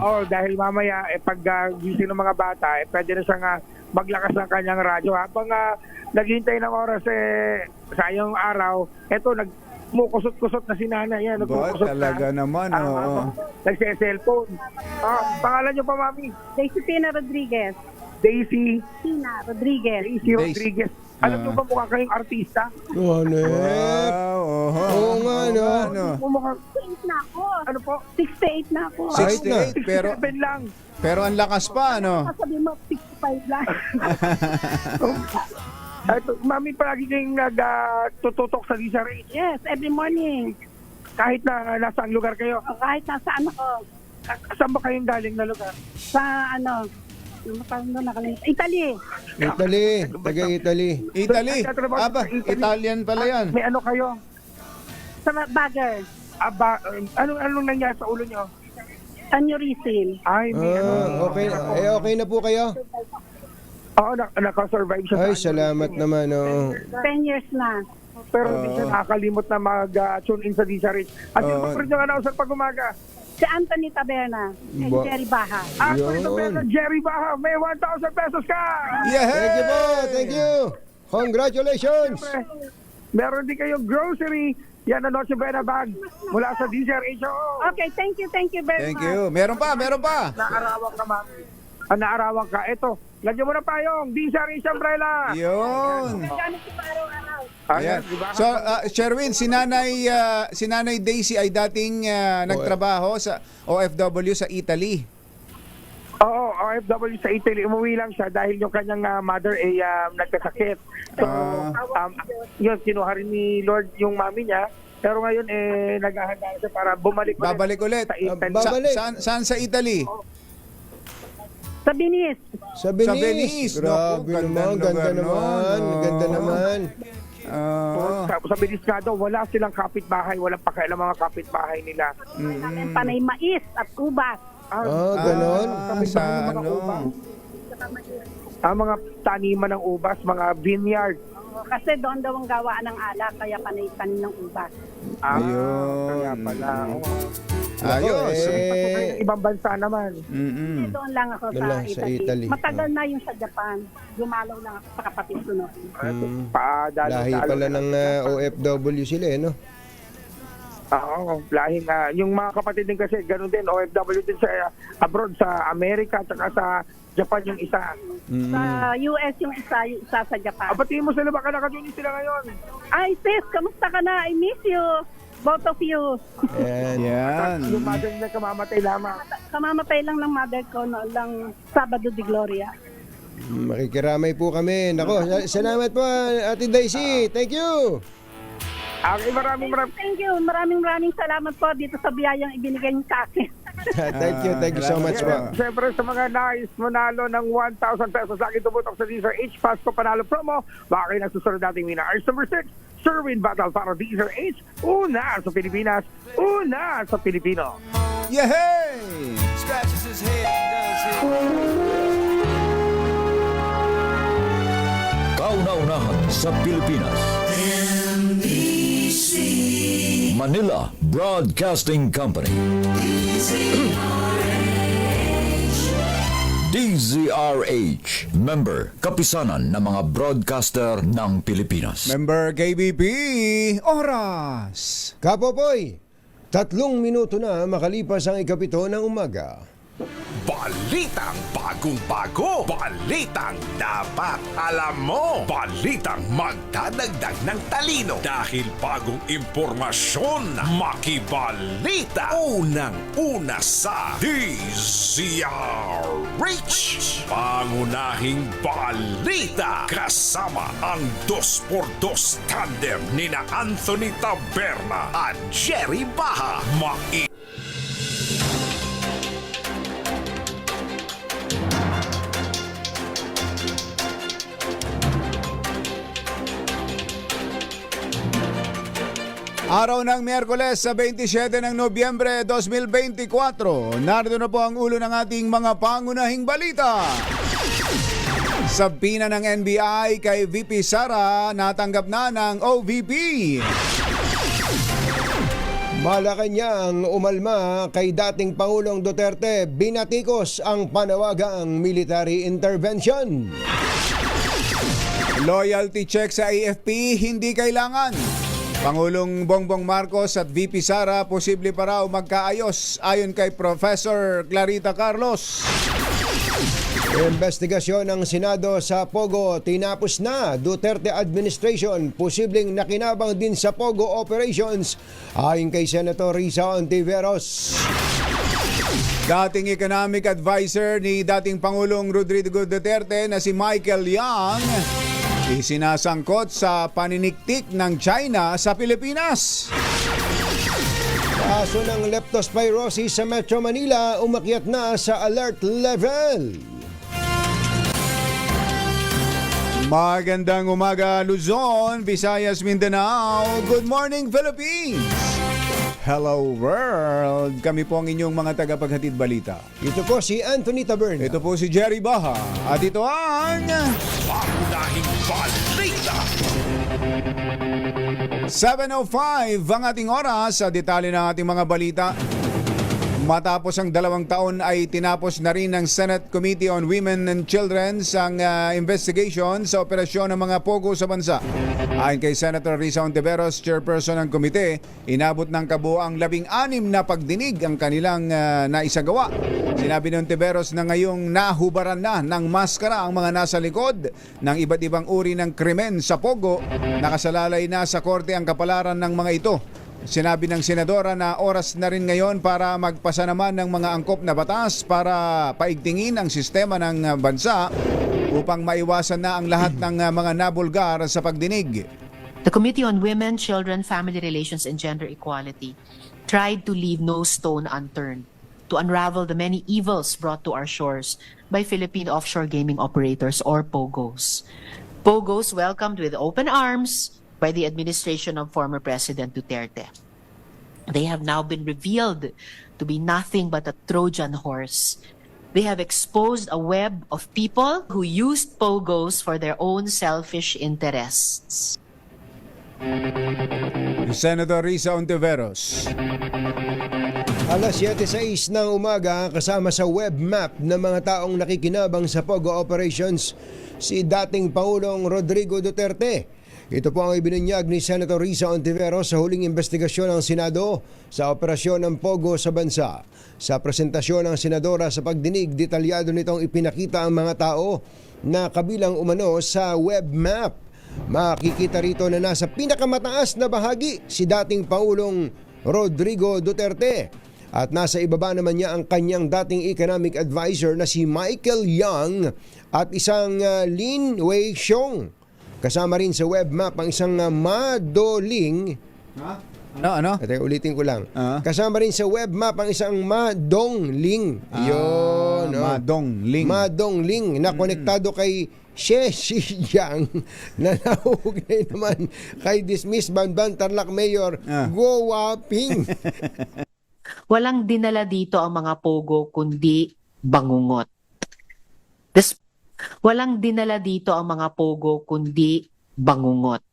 Oo, dahil mamaya pag gising ng mga bata, pwede na siyang maglakas ng kanyang radyo. Habang naghihintay ng oras sayang araw, eto nagmukusot-kusot na si nanay. Yan, nagmukusot talaga naman. Nagse-cellphone. Pangalan niyo pa, Mami? Daisy Pina Rodriguez. Daisy Pina Rodriguez. Daisy Rodriguez. Alam niyo ba mukha kayong artista? Wow. Oo nga, no? Mukha 68 na ako. Ano po? 68 na ako. 68, pero 67 lang. Pero ang lakas pa, ano? Sabi mo, 65 lang. Mami, palagi kayong nagtututok sa Lisa Ray. Yes, every morning. Kahit na nasaan lugar kayo. Kahit nasaan ako. Saan ba kayong galing na lugar? Sa Italy. Taga-Italy. Italy? Aba, Italian pala yan. May ano kayo? Sa bagger. Anong nangyari sa ulo nyo? Aneurysm. Ay, may Okay. Okay na po kayo? Oo, nakasurvive siya. Ay, salamat naman, oh. 10 years na. Pero hindi siya nakakalimot na mag-tune in sa Lisa Ray. At sino pa rin yung announcer pag umaga? Si Anthony Taberna and Jerry Baha. Anthony Taberna, Jerry Baha, may 1,000 pesos ka! Yeah! Thank you po, thank you! Congratulations! Meron din kayong grocery. Yan ang Noche Buena bag mula sa DZRH. Okay, thank you very Thank much. you. Meron pa. Naarawan ka, Mami. Naarawan ka. Ito, lagyan mo na payong. DZRH umbrella. Yun. Ayan. So, Sherwin, si Nanay Daisy ay dating nagtrabaho sa OFW sa Italy. Oo, OFW sa Italy. Umuwi lang siya dahil yung kanyang mother ay nagkasakit. So, yun, kinuha rin ni Lord yung mami niya. Pero ngayon, naghahanda siya para bumalik ulit. Babalik ulit. Sa Italy. Babalik. Saan sa Italy? Sa Binis. Sa Venice. Naku, Grabe naman, ganda naman. Ganda naman. Sa Binis nga daw, wala silang kapitbahay. Walang pakialam mga kapitbahay nila. Panay mais at ubas. Ganon. Sa ano? Mga taniman ng ubas, mga vineyard. Kasi doon daw ang gawaan ng alak, kaya panay tanim ng ubas. Ayun. Kaya pala. Ayos. Ibang bansa naman. Kasi doon lang ako Doon lang sa sa Italy. Italy. Matagal na yung sa Japan. Dumalaw lang ako sa kapatid ko noon. Lahi pala ng OFW sila, no? Oo, lahing yung mga kapatid din kasi ganoon din, OFW din sa abroad, sa Amerika at sa Japan yung isa. Sa US yung isa sa Japan. Batiin mo sila, baka nakatunin sila ngayon. Ay sis, kamusta ka na? I miss you. Both of you. Yan. Yung mother nila kamamatay lamang. Kamamatay lang ng mother ko noon lang Sabado de Gloria. Makikiramay po kami. Nako, salamat po, Ate Daisy. Thank you. Okay, maraming Thank you. Maraming salamat po dito sa biyayang ibinigay niyo sa akin. Thank you so much po. Siyempre sa mga nais manalo ng 1,000 pesos lagi tumutok sa Deezer H Pasko Panalo Promo. Baka kayo nagsusunod nating winner. Ice number 6, Sherwin Battle para Deezer H. Una sa Pilipinas, una sa Pilipino. Yehey! Kauna-unahan sa Pilipinas. Manila Broadcasting Company. DZRH. Member, kapisanan ng mga broadcaster ng Pilipinas. Member KBP, oras. Kapopoy, 3 minuto na makalipas ang ikapito ng umaga. Balitang bagong-bago. Balitang dapat alam mo. Balitang magdadagdag ng talino. Dahil bagong impormasyon. Makibalita. Unang-una sa DZRH. Pangunahing balita. Kasama ang 2x2 tandem nina Anthony Taberna at Jerry Baha. Araw ng Miyerkules sa 27 ng Nobyembre 2024. Narito na po ang ulo ng ating mga pangunahing balita. Sa pina ng NBI kay VP Sara, natanggap na ng OVP. Malacanang umalma kay dating Pangulong Duterte, binatikos ang panawagang military intervention. Loyalty check sa AFP, hindi kailangan. Pangulong Bongbong Marcos at VP Sara posible pa raw magkaayos ayon kay Professor Clarita Carlos. Investigasyon ng Senado sa Pogo tinapos na. Duterte administration posibleng nakinabang din sa Pogo operations ayon kay Senator Risa Ontiveros. Dating economic advisor ni dating Pangulong Rodrigo Duterte na si Michael Yang isinasangkot sa paniniktik ng China sa Pilipinas. Kaso ng leptospirosis sa Metro Manila umakyat na sa alert level. Magandang umaga Luzon, Visayas, Mindanao. Good morning Philippines. Hello world. Kami po ang inyong mga tagapaghatid balita. Ito po si Anthony Taberna. Ito po si Jerry Baha. At ito ang Pangunahing balita. 7:05 ang ating oras sa detalye ng ating mga balita. Matapos ang 2 taon ay tinapos na rin ng Senate Committee on Women and Children ang investigation sa operasyon ng mga pogo sa bansa. Ayon kay Senator Risa Ontiveros, chairperson ng komite, inabot ng kabuoang 16 na pagdinig ang kanilang naisagawa. Sinabi ni Ontiveros na ngayong nahubaran na ng maskara ang mga nasa likod ng iba't ibang uri ng krimen sa pogo. Nakasalalay na sa korte ang kapalaran ng mga ito. Sinabi ng senadora na oras na rin ngayon para magpasa naman ng mga angkop na batas para paigtingin ang sistema ng bansa upang maiwasan na ang lahat ng mga nabulgar sa pagdinig. The Committee on Women, Children, Family Relations and Gender Equality tried to leave no stone unturned to unravel the many evils brought to our shores by Philippine offshore gaming operators or POGOs. POGOs welcomed with open arms by the administration of former President Duterte. They have now been revealed to be nothing but a Trojan horse. They have exposed a web of people who used POGOs for their own selfish interests. Senator Risa Ontiveros. Alas 7:06 ng umaga, kasama sa web map ng mga taong nakikinabang sa Pogo operations si dating Pangulong Rodrigo Duterte. Ito po ang ibinunyag ni Senator Risa Ontiveros sa huling investigasyon ng Senado sa operasyon ng Pogo sa bansa. Sa presentasyon ng senadora sa pagdinig, detalyado nitong ipinakita ang mga tao na kabilang umano sa web map. Makikita rito na nasa pinakamataas na bahagi si dating Pangulong Rodrigo Duterte. At nasa ibaba naman niya ang kanyang dating economic advisor na si Michael Young at isang Lin Wei Xiong. Kasama rin sa web map ang isang Ma Dongling. Ano? Teka, ulitin ko lang. Kasama rin sa web map ang isang Ma Dongling. Yun. Ma Dongling. Ma Dongling na konektado kay Xie Xiyang na nauugnay naman kay dismissed Banban Tarlac Mayor Guo Waping. Walang dinala dito ang mga pogo kundi bangungot. Walang dinala dito ang mga pogo kundi bangungot.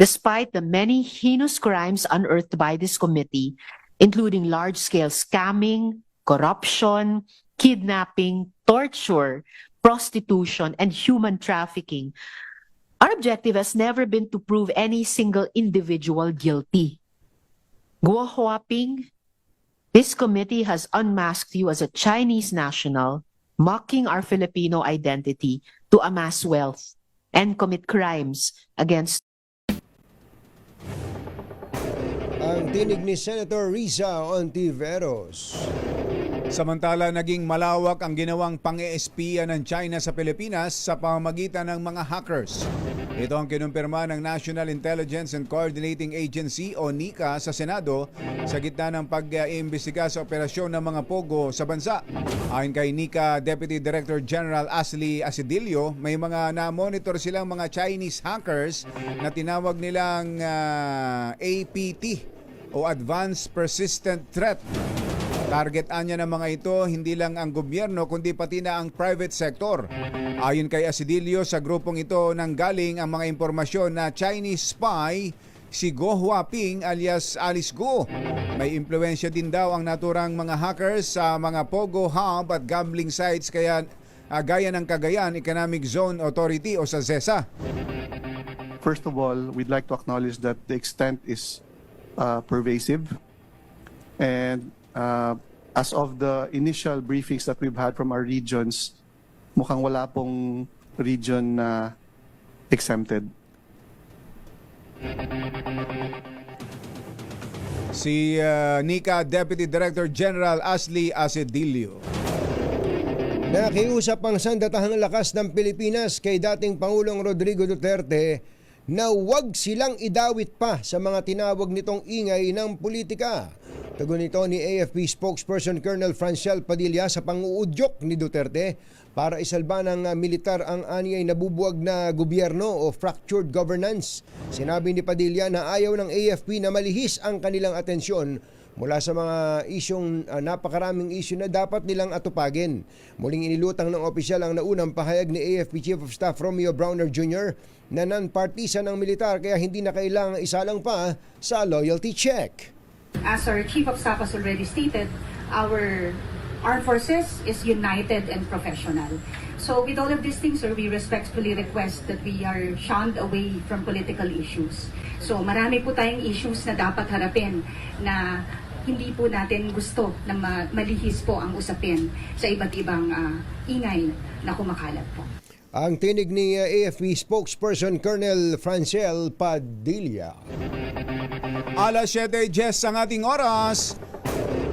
Despite the many heinous crimes unearthed by this committee, including large-scale scamming, corruption, kidnapping, torture, prostitution, and human trafficking, our objective has never been to prove any single individual guilty. Guo Huaping, this committee has unmasked you as a Chinese national, mocking our Filipino identity to amass wealth and commit crimes against. Ang tinig ni Senator Riza Ontiveros. Samantala, naging malawak ang ginawang pang-eespiya ng China sa Pilipinas sa pamamagitan ng mga hackers. Ito ang kinumpirma ng National Intelligence and Coordinating Agency o NICA sa Senado sa gitna ng pag-iimbestiga sa operasyon ng mga pogo sa bansa. Ayon kay NICA Deputy Director General Ashley Asidillo, may mga na-monitor silang mga Chinese hackers na tinawag nilang APT o Advanced Persistent Threat. Targetan niya ng mga ito hindi lang ang gobyerno kundi pati na ang private sector. Ayon kay Asidillo, sa grupong ito nanggaling ang mga impormasyon na Chinese spy si Guo Huaping alias Alice Guo. May impluensya din daw ang naturang mga hackers sa mga pogo hub at gambling sites gaya ng Cagayan Economic Zone Authority o sa ZESA. First of all, we'd like to acknowledge that the extent is pervasive, and as of the initial briefings that we've had from our regions, mukhang wala pong region na exempted. Si NICA Deputy Director General Ashley Asedillo. Nakiusap ang sandatahang lakas ng Pilipinas kay dating Pangulong Rodrigo Duterte na huwag silang idawit pa sa mga tinawag nitong ingay ng politika. Tugon nito ni AFP spokesperson Colonel Franciel Padilla sa pang-uudyok ni Duterte para isalba ng militar ang anyay nabubuwag na gobyerno o fractured governance. Sinabi ni Padilla na ayaw ng AFP na malihis ang kanilang atensyon mula sa mga isyong napakaraming isyu na dapat nilang atupagin. Muling inilutang ng opisyal ang naunang pahayag ni AFP Chief of Staff Romeo Browner Jr. na non-partisan ng militar kaya hindi na kailangang isalang pa sa loyalty check. As our Chief of Staff has already stated, our armed forces is united and professional. So with all of these things, sir, we respectfully request that we are shunned away from political issues. So marami po tayong issues na dapat harapin na hindi po natin gusto na malihis po ang usapin sa iba't ibang ingay na kumakalat po. Ang tinig ni AFP spokesperson Colonel Franciel Padilla. Alas 7:10 ang ating oras.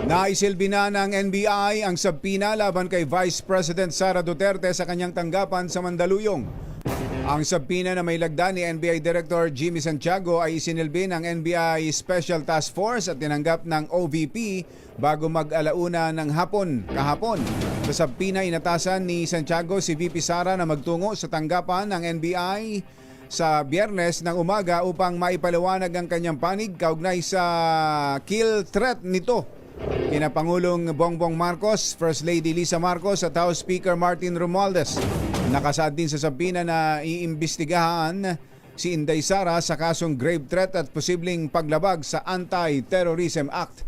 Naisilbi na ng NBI ang subpina laban kay Vice President Sara Duterte sa kanyang tanggapan sa Mandaluyong. Ang subpina na may lagda ni NBI Director Jimmy Santiago ay isinilbi ng NBI Special Task Force at tinanggap ng OVP bago mag-alauna ng hapon kahapon. Sa subpina, inatasan ni Santiago si VP Sara na magtungo sa tanggapan ng NBI sa Biyernes ng umaga upang maipaliwanag ang kanyang panig kaugnay sa kill threat nito kina Pangulong Bongbong Marcos, First Lady Lisa Marcos at House Speaker Martin Romualdez. Nakasaad din sa subpina na iimbestigahan si Inday Sara sa kasong grave threat at posibleng paglabag sa Anti-Terrorism Act.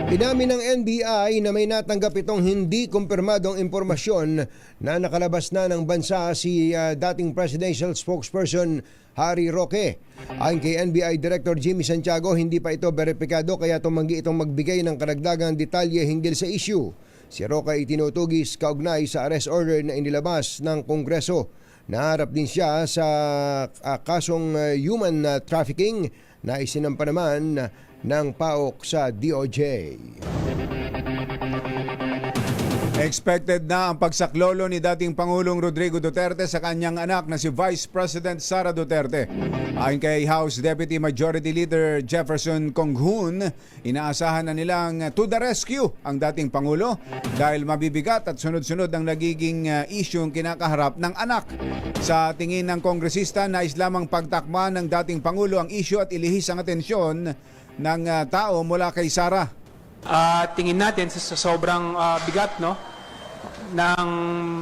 Inamin ng NBI na may natanggap itong hindi kumpirmadong impormasyon na nakalabas na ng bansa si dating presidential spokesperson Harry Roque. Ayon kay NBI Director Jimmy Santiago, hindi pa ito beripikado kaya tumanggi itong magbigay ng karagdagang detalye hinggil sa issue. Si Roque ay tinutugis kaugnay sa arrest order na inilabas ng Kongreso. Naharap din siya sa kasong human trafficking na isinampa naman ng PAOK sa DOJ. Expected na ang pagsaklolo ni dating Pangulong Rodrigo Duterte sa kanyang anak na si Vice President Sara Duterte. Ayon kay House Deputy Majority Leader Jefferson Conghun, inaasahan na nilang to the rescue ang dating Pangulo dahil mabibigat at sunod-sunod ang nagiging isyong kinakaharap ng anak. Sa tingin ng kongresista, nais lamang pagtakma ng dating Pangulo ang isyu at ilihis ang atensyon ng tao mula kay Sara. Tingin natin sa sobrang bigat ng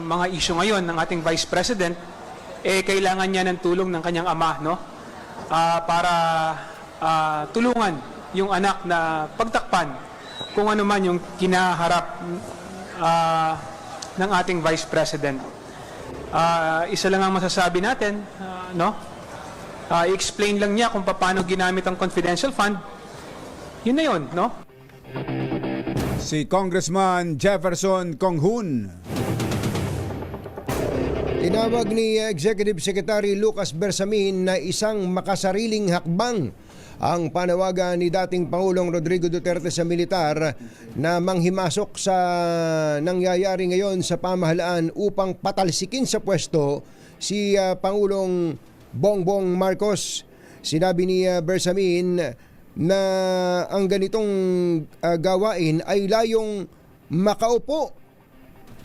mga isyu ngayon ng ating Vice President, kailangan niya ng tulong ng kanyang ama para tulungan yung anak na pagtakpan kung ano man yung kinaharap ng ating Vice President. Isa lang ang masasabi natin, i-explain lang niya kung paano ginamit ang confidential fund. Yun na yun, Si Congressman Jefferson Conghun. Tinawag ni Executive Secretary Lucas Bersamin na isang makasariling hakbang ang panawagan ni dating Pangulong Rodrigo Duterte sa militar na manghimasok sa nangyayari ngayon sa pamahalaan upang patalsikin sa pwesto si Pangulong Bongbong Marcos. Sinabi ni Bersamin na ang ganitong gawain ay layong makaupo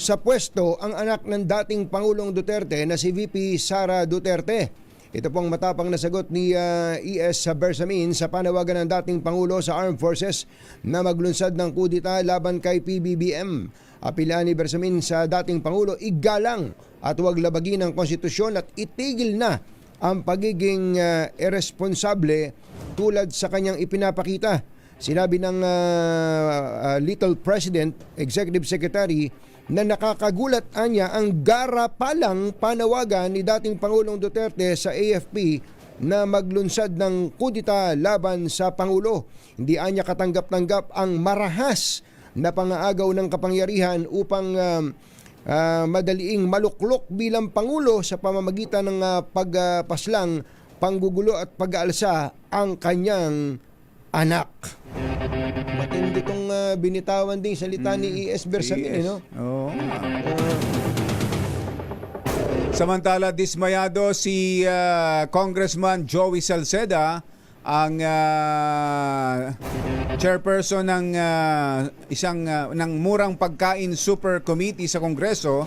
sa pwesto ang anak ng dating Pangulong Duterte na si VP Sara Duterte. Ito pong matapang na sagot ni E.S. Bersamin sa panawagan ng dating Pangulo sa Armed Forces na maglunsad ng kudita laban kay PBBM. Apilaan ni Bersamin sa dating Pangulo, igalang at huwag labagin ang konstitusyon at itigil na ang pagiging irresponsable tulad sa kanyang ipinapakita. Sinabi ng Little President, Executive Secretary, na nakakagulat anya ang garapalang panawagan ni dating Pangulong Duterte sa AFP na maglunsad ng kudita laban sa Pangulo. Hindi anya katanggap-tanggap ang marahas na pangaagaw ng kapangyarihan upang madaliing maluklok bilang Pangulo sa pamamagitan ng pagpaslang, panggugulo at pag-aalsa ang kanyang anak. Matindi itong binitawan ding salita ni E.S. Bersamin, Oo. Samantala, dismayado si Congressman Joey Salceda, ang chairperson ng ng Murang Pagkain Super Committee sa Kongreso,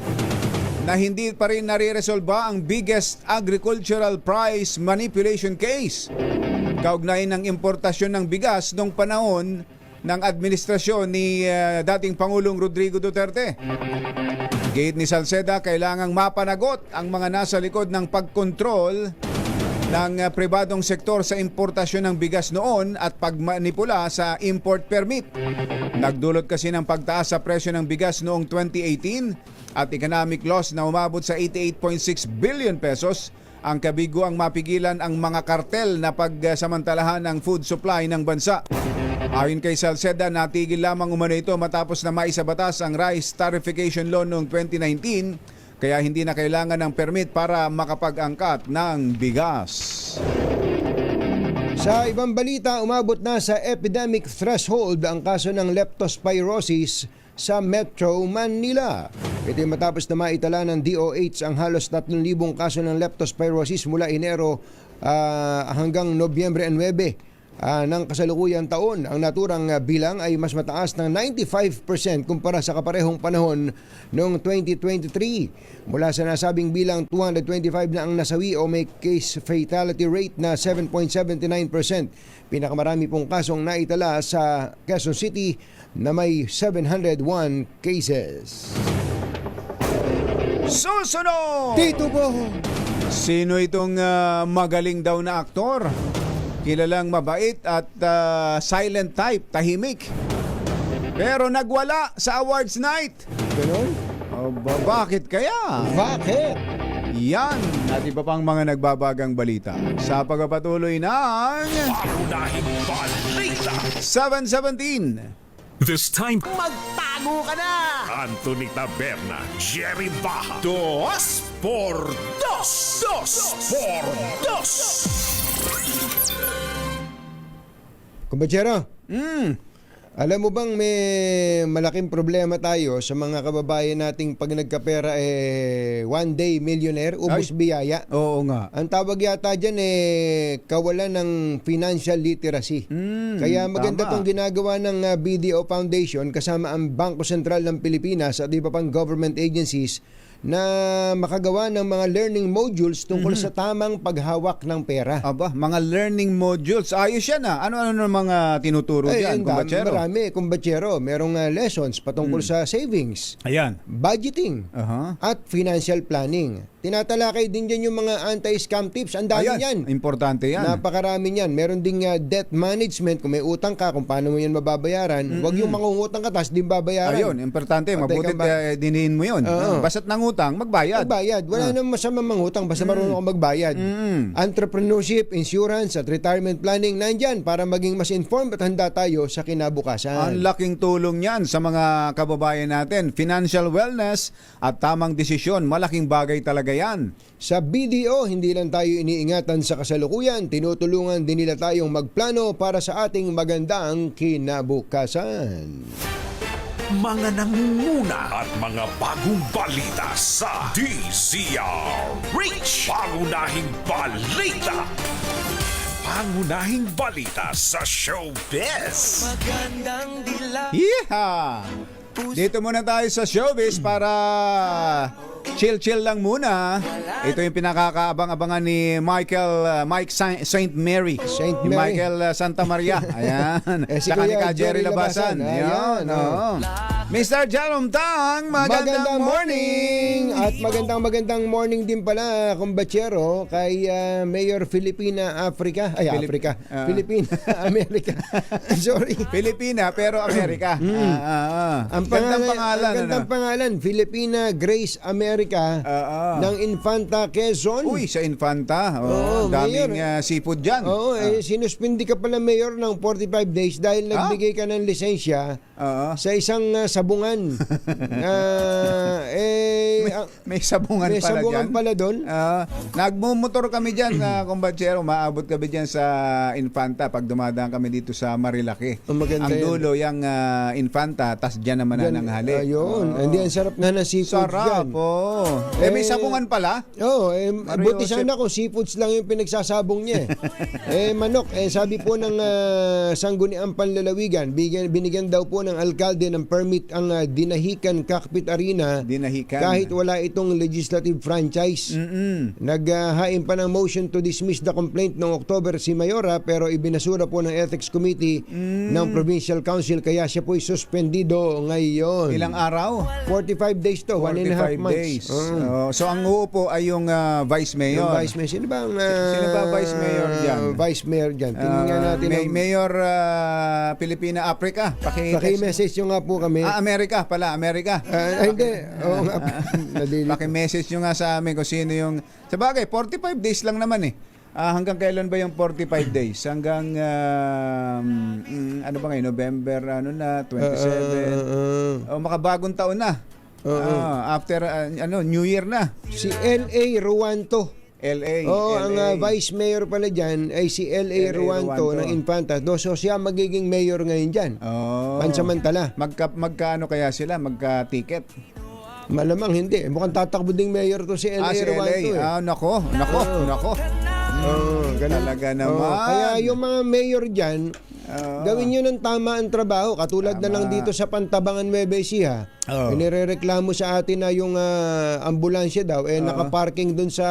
na hindi pa rin nare-resolba ang biggest agricultural price manipulation case kaugnay ng importasyon ng bigas noong panahon ng administrasyon ni dating Pangulong Rodrigo Duterte. Gate ni Salceda, kailangang mapanagot ang mga nasa likod ng pagkontrol ng pribadong sektor sa importasyon ng bigas noon at pagmanipula sa import permit. Nagdulot kasi ng pagtaas sa presyo ng bigas noong 2018 at economic loss na umabot sa 88.6 billion pesos. Ang kabigo ang mapigilan ang mga kartel na pagsamantalahan ng food supply ng bansa. Ayon kay Salceda, natigil lamang umano ito matapos na maisabatas ang Rice Tarification Law noong 2019, kaya hindi na kailangan ng permit para makapag-angkat ng bigas. Sa ibang balita, umabot na sa epidemic threshold ang kaso ng leptospirosis sa Metro Manila. Ito ay matapos na maitala ng DOH ang halos 3,000 kaso ng leptospirosis mula Enero hanggang Nobyembre 9 ng kasalukuyang taon. Ang naturang bilang ay mas mataas ng 95% kumpara sa kaparehong panahon noong 2023. Mula sa nasabing bilang, 225 na ang nasawi o may case fatality rate na 7.79%. Pinakamarami pong kasong naitala sa Quezon City na may 701 cases. Susunod! Tito Bo! Sino itong magaling daw na aktor? Kilalang mabait at silent type, tahimik. Pero nagwala sa awards night. Ganon? Bakit kaya? Bakit? Yan at iba pang mga nagbabagang balita sa pagpapatuloy ng Pangunahing balita. 7:17. This time, Magtago ka na! Anthony Taberna, Jerry Baja. 2 por 2. 2 por 2. Kumbachero, alam mo bang may malaking problema tayo sa mga kababayan nating pag nagkapera one day millionaire, ubos biyaya. Oo nga. Ang tawag yata dyan kawalan ng financial literacy. Kaya maganda tama. tong ginagawa ng BDO Foundation kasama ang Bangko Sentral ng Pilipinas at iba pang government agencies na makagawa ng mga learning modules tungkol sa tamang paghawak ng pera. Aba, mga learning modules. Ayos yan ah. Ano-ano ng mga tinuturo dyan, kumbachero? Marami, kumbachero. Merong lessons patungkol sa savings, Ayan. budgeting, at financial planning. Tinatalakay din dyan yung mga anti-scam tips. Ang dami yan. Importante yan. Napakarami yan. Meron ding debt management. Kung may utang ka, kung paano mo yan mababayaran. Huwag yung mangungutang ka, tas di babayaran. Ayun, importante. Mabuti dinihin mo yun. Basta't nangutang, magbayad. Magbayad. Wala namang masamang mangutang basta marunong kang magbayad. Entrepreneurship, insurance, at retirement planning nandyan para maging mas informed at handa tayo sa kinabukasan. Ang laking tulong yan sa mga kababayan natin. Financial wellness at tamang desisyon. Malaking bagay talaga yan. Sa BDO, hindi lang tayo iniingatan sa kasalukuyan, tinutulungan din nila tayong magplano para sa ating magandang kinabukasan. Mga nangunguna at mga bagong balita sa DZRH. Pangunahing balita. Pangunahing balita sa showbiz. Yeehaw! Dito muna tayo sa showbiz para chill-chill lang muna. Ito yung pinakakaabang-abangan ni Mike Saint Mary. Ni Michael Santa Maria. Ayan. Si Saka ni Kuya Ka Jerry Labasan. Ayan. Mr. Jerome Tang, magandang morning! At magandang morning din pala, kumbachero, kay Mayor Filipina Africa. Ay, Africa. Filipina America. Sorry. Filipina pero Amerika. Ang gandang pangalan, Filipina Grace America ng Infanta Quezon. Uy, sa Infanta. Oo, daming Mayor. seafood dyan. Oo, sinuspindi ka pala, Mayor, ng 45 days dahil nagbigay ka ng lisensya sa isang sabungan. May sabungan may pala sabungan dyan. pala doon. Nagmumotor kami dyan, kumbachero. Maabot kami dyan sa Infanta pag dumadaan kami dito sa Marilaki. Maganda Ang yan. dulo yung Infanta, tas dyan naman Yan, nananghali. ayun. Hindi, ang sarap nga ng seafoods Sarap, dyan. may sabungan pala? Oo, Mario buti sana kung seafoods lang yung pinagsasabong niya. Manok, sabi po ng Sangguniang Panlalawigan, binigyan daw po ng alkalde ng permit ang Dinahican Cockpit Arena kahit wala itong legislative franchise. Naghain pa ng motion to dismiss the complaint noong October si Mayora pero ibinasura po ng Ethics Committee ng Provincial Council kaya siya po'y suspendido ngayon. Ilang araw? 45 days to, 1.5 months. Days. So ang uupo ay yung Vice Mayor. Yung Vice Mayor. Sino ba Vice Mayor dyan? Vice Mayor dyan. Tingnan natin. Mayor Filipina Africa. Paki-message nyo nga po kami. Amerika pala, Amerika. Hindi. Oo nga. Paki-message nyo nga sa amin kung sino yung... Sabagay, 45 days lang naman eh. Hanggang kailan ba yung 45 days? Hanggang, ano ba ngayon? November, 27. Makabagong taon na. After, New Year na. Si L.A. Ruanto. L.A. Ang Vice Mayor pala dyan ay si L.A. Ruanto ng Infanta. So siya magiging mayor ngayon dyan. Pansamantala. Magkaano kaya sila? Magka-ticket? Malamang hindi. Mukhang tatakbo ding mayor to si L.A. Si Ruanto. Nako. Talaga naman. Kaya yung mga mayor dyan, gawin nyo ng tama ang trabaho. Katulad na lang dito sa Pantabangan, Nueva Ecija. Nirereklamo sa atin na yung ambulansya daw nakaparking dun sa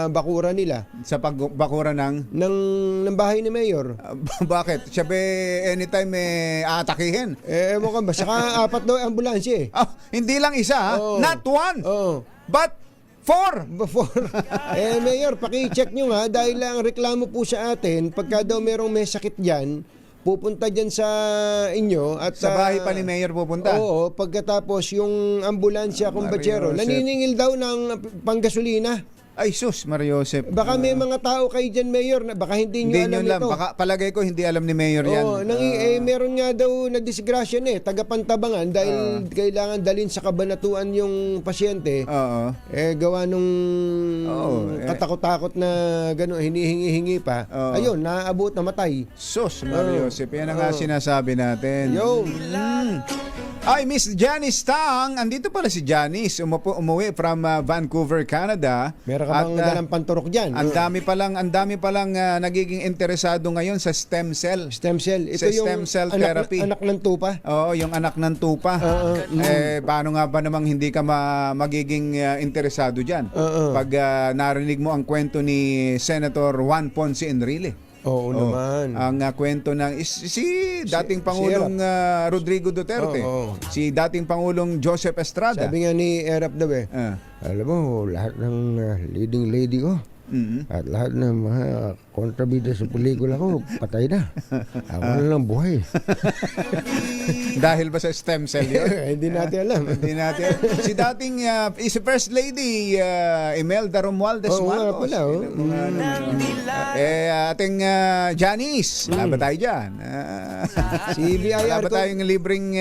bakura nila. Sa bakura ng bahay ni Mayor. Bakit? Siya ba anytime aatakihin? Ewan ka ba? Saka 4 daw ambulansya hindi lang isa. Not 1. But 4. Mayor, paki-check nyo nga dahil ang reklamo po sa atin, pagka daw merong may sakit dyan, pupunta dyan sa inyo at sa bahay pa ni Mayor pupunta. Oo, pagkatapos yung ambulansya kumbachero, naniningil daw ng panggasolina. Ay sus, Mariosep. Baka may mga tao kayo dyan, Mayor, na baka hindi nyo alam ito. Baka palagay ko hindi alam ni Mayor yan. Oo, meron nga daw nagdisgrasya na Tagapantabangan dahil kailangan dalhin sa kabanatuan yung pasyente. Oo. Gawa nung katakot-takot na gano'n, hinihingi-hingi pa. Ayun, naabot na matay. Sus, Mariosep. Yan ang nga sinasabi natin. Yo. Ay, Miss Janice Tang. Andito pala si Janice. Umuwi from Vancouver, Canada. Meron ka bang dalang panturok dyan? Ang dami palang nagiging interesado ngayon sa stem cell. Stem cell. Sa Ito stem yung cell therapy. Anak ng tupa. Oo, yung anak ng tupa. Paano nga ba namang hindi ka magiging interesado dyan? Pag narinig mo ang kwento ni Senator Juan Ponce Enrile. Oo naman. Ang kwento ng si dating Pangulong Rodrigo Duterte. Si dating Pangulong Joseph Estrada. Sabi nga ni Erap daw alam mo, lahat ng leading lady ko at lahat ng mga kontrabida sa pelikula ko, patay na. Ako na lang buhay. Dahil ba sa stem cell yun? Hindi natin alam. Hindi natin. Si dating si First Lady Imelda Romualdez Marcos. Ating Janice. Wala ba tayo dyan? Si BIR wala ba tayong libreng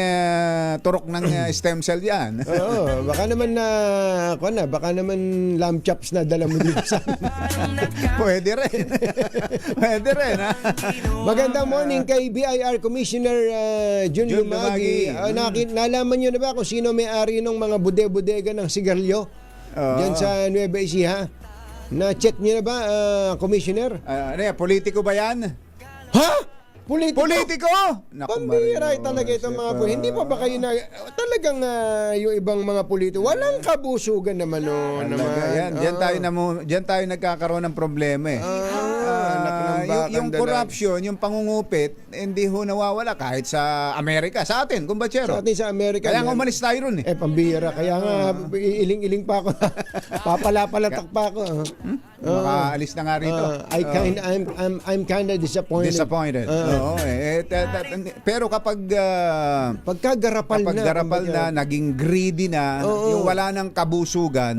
turok ng stem cell dyan? Oo, baka naman lamb chops na dala mo dito sa Pwede rin. Pwede rin, ha? Magandang morning kay BIR Commissioner Jun Lumagi. Nalaman nyo na ba kung sino may-ari ng mga bude-bodega ng sigarilyo dyan sa Nueva Ecija? Na-check nyo na ba, Commissioner? Politiko ba yan? Ha? Politiko? Pambira talaga itong mga hindi pa ba kayo na talagang yung ibang mga politiko walang kabusugan naman Diyan tayo nagkakaroon ng problema yung corruption, yung pangungupit, hindi ho nawawala kahit sa Amerika, sa atin, kumbatsero. Sa atin sa Amerika. Kaya nga umalis tayo ron pambira. Kaya nga iling-iling pa ako. Papalapalatak pa ako. Makaalis na nga rito. I'm kind of disappointed. Pero kapag pagkagarapal na, naging greedy na, yung wala ng kabusugan,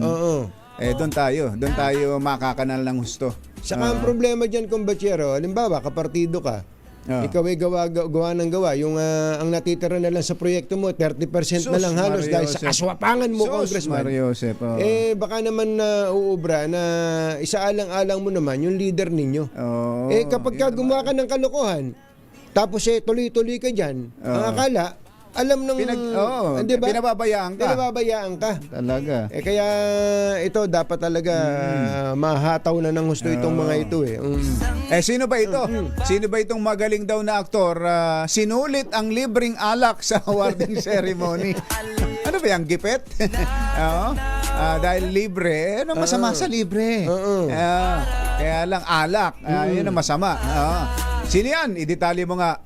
doon tayo makakanal ng husto. Saka ang problema dyan, kumbatsero, halimbawa, kapartido ka, ikaw ay gawa ng gawa. Yung ang natitira na lang sa proyekto mo, 30% na lang halos dahil sa kaswapangan mo, Congressman. Baka naman uubra na isaalang-alang mo naman yung leader ninyo. Kapag gumawa ka ng kalokohan, tapos tuloy-tuloy ka dyan, ang akala, alam nung diba? Pinababayaan ka. Talaga. Kaya ito dapat talaga mahataw na ng gusto itong mga ito sino ba ito? Sino ba itong magaling daw na aktor? Sinulit ang libreng alak sa awarding ceremony. Ano ba yung gipet? Dahil libre, masama sa libre? Kaya lang alak, yun ang masama. Sino yan? Idetalye mo nga.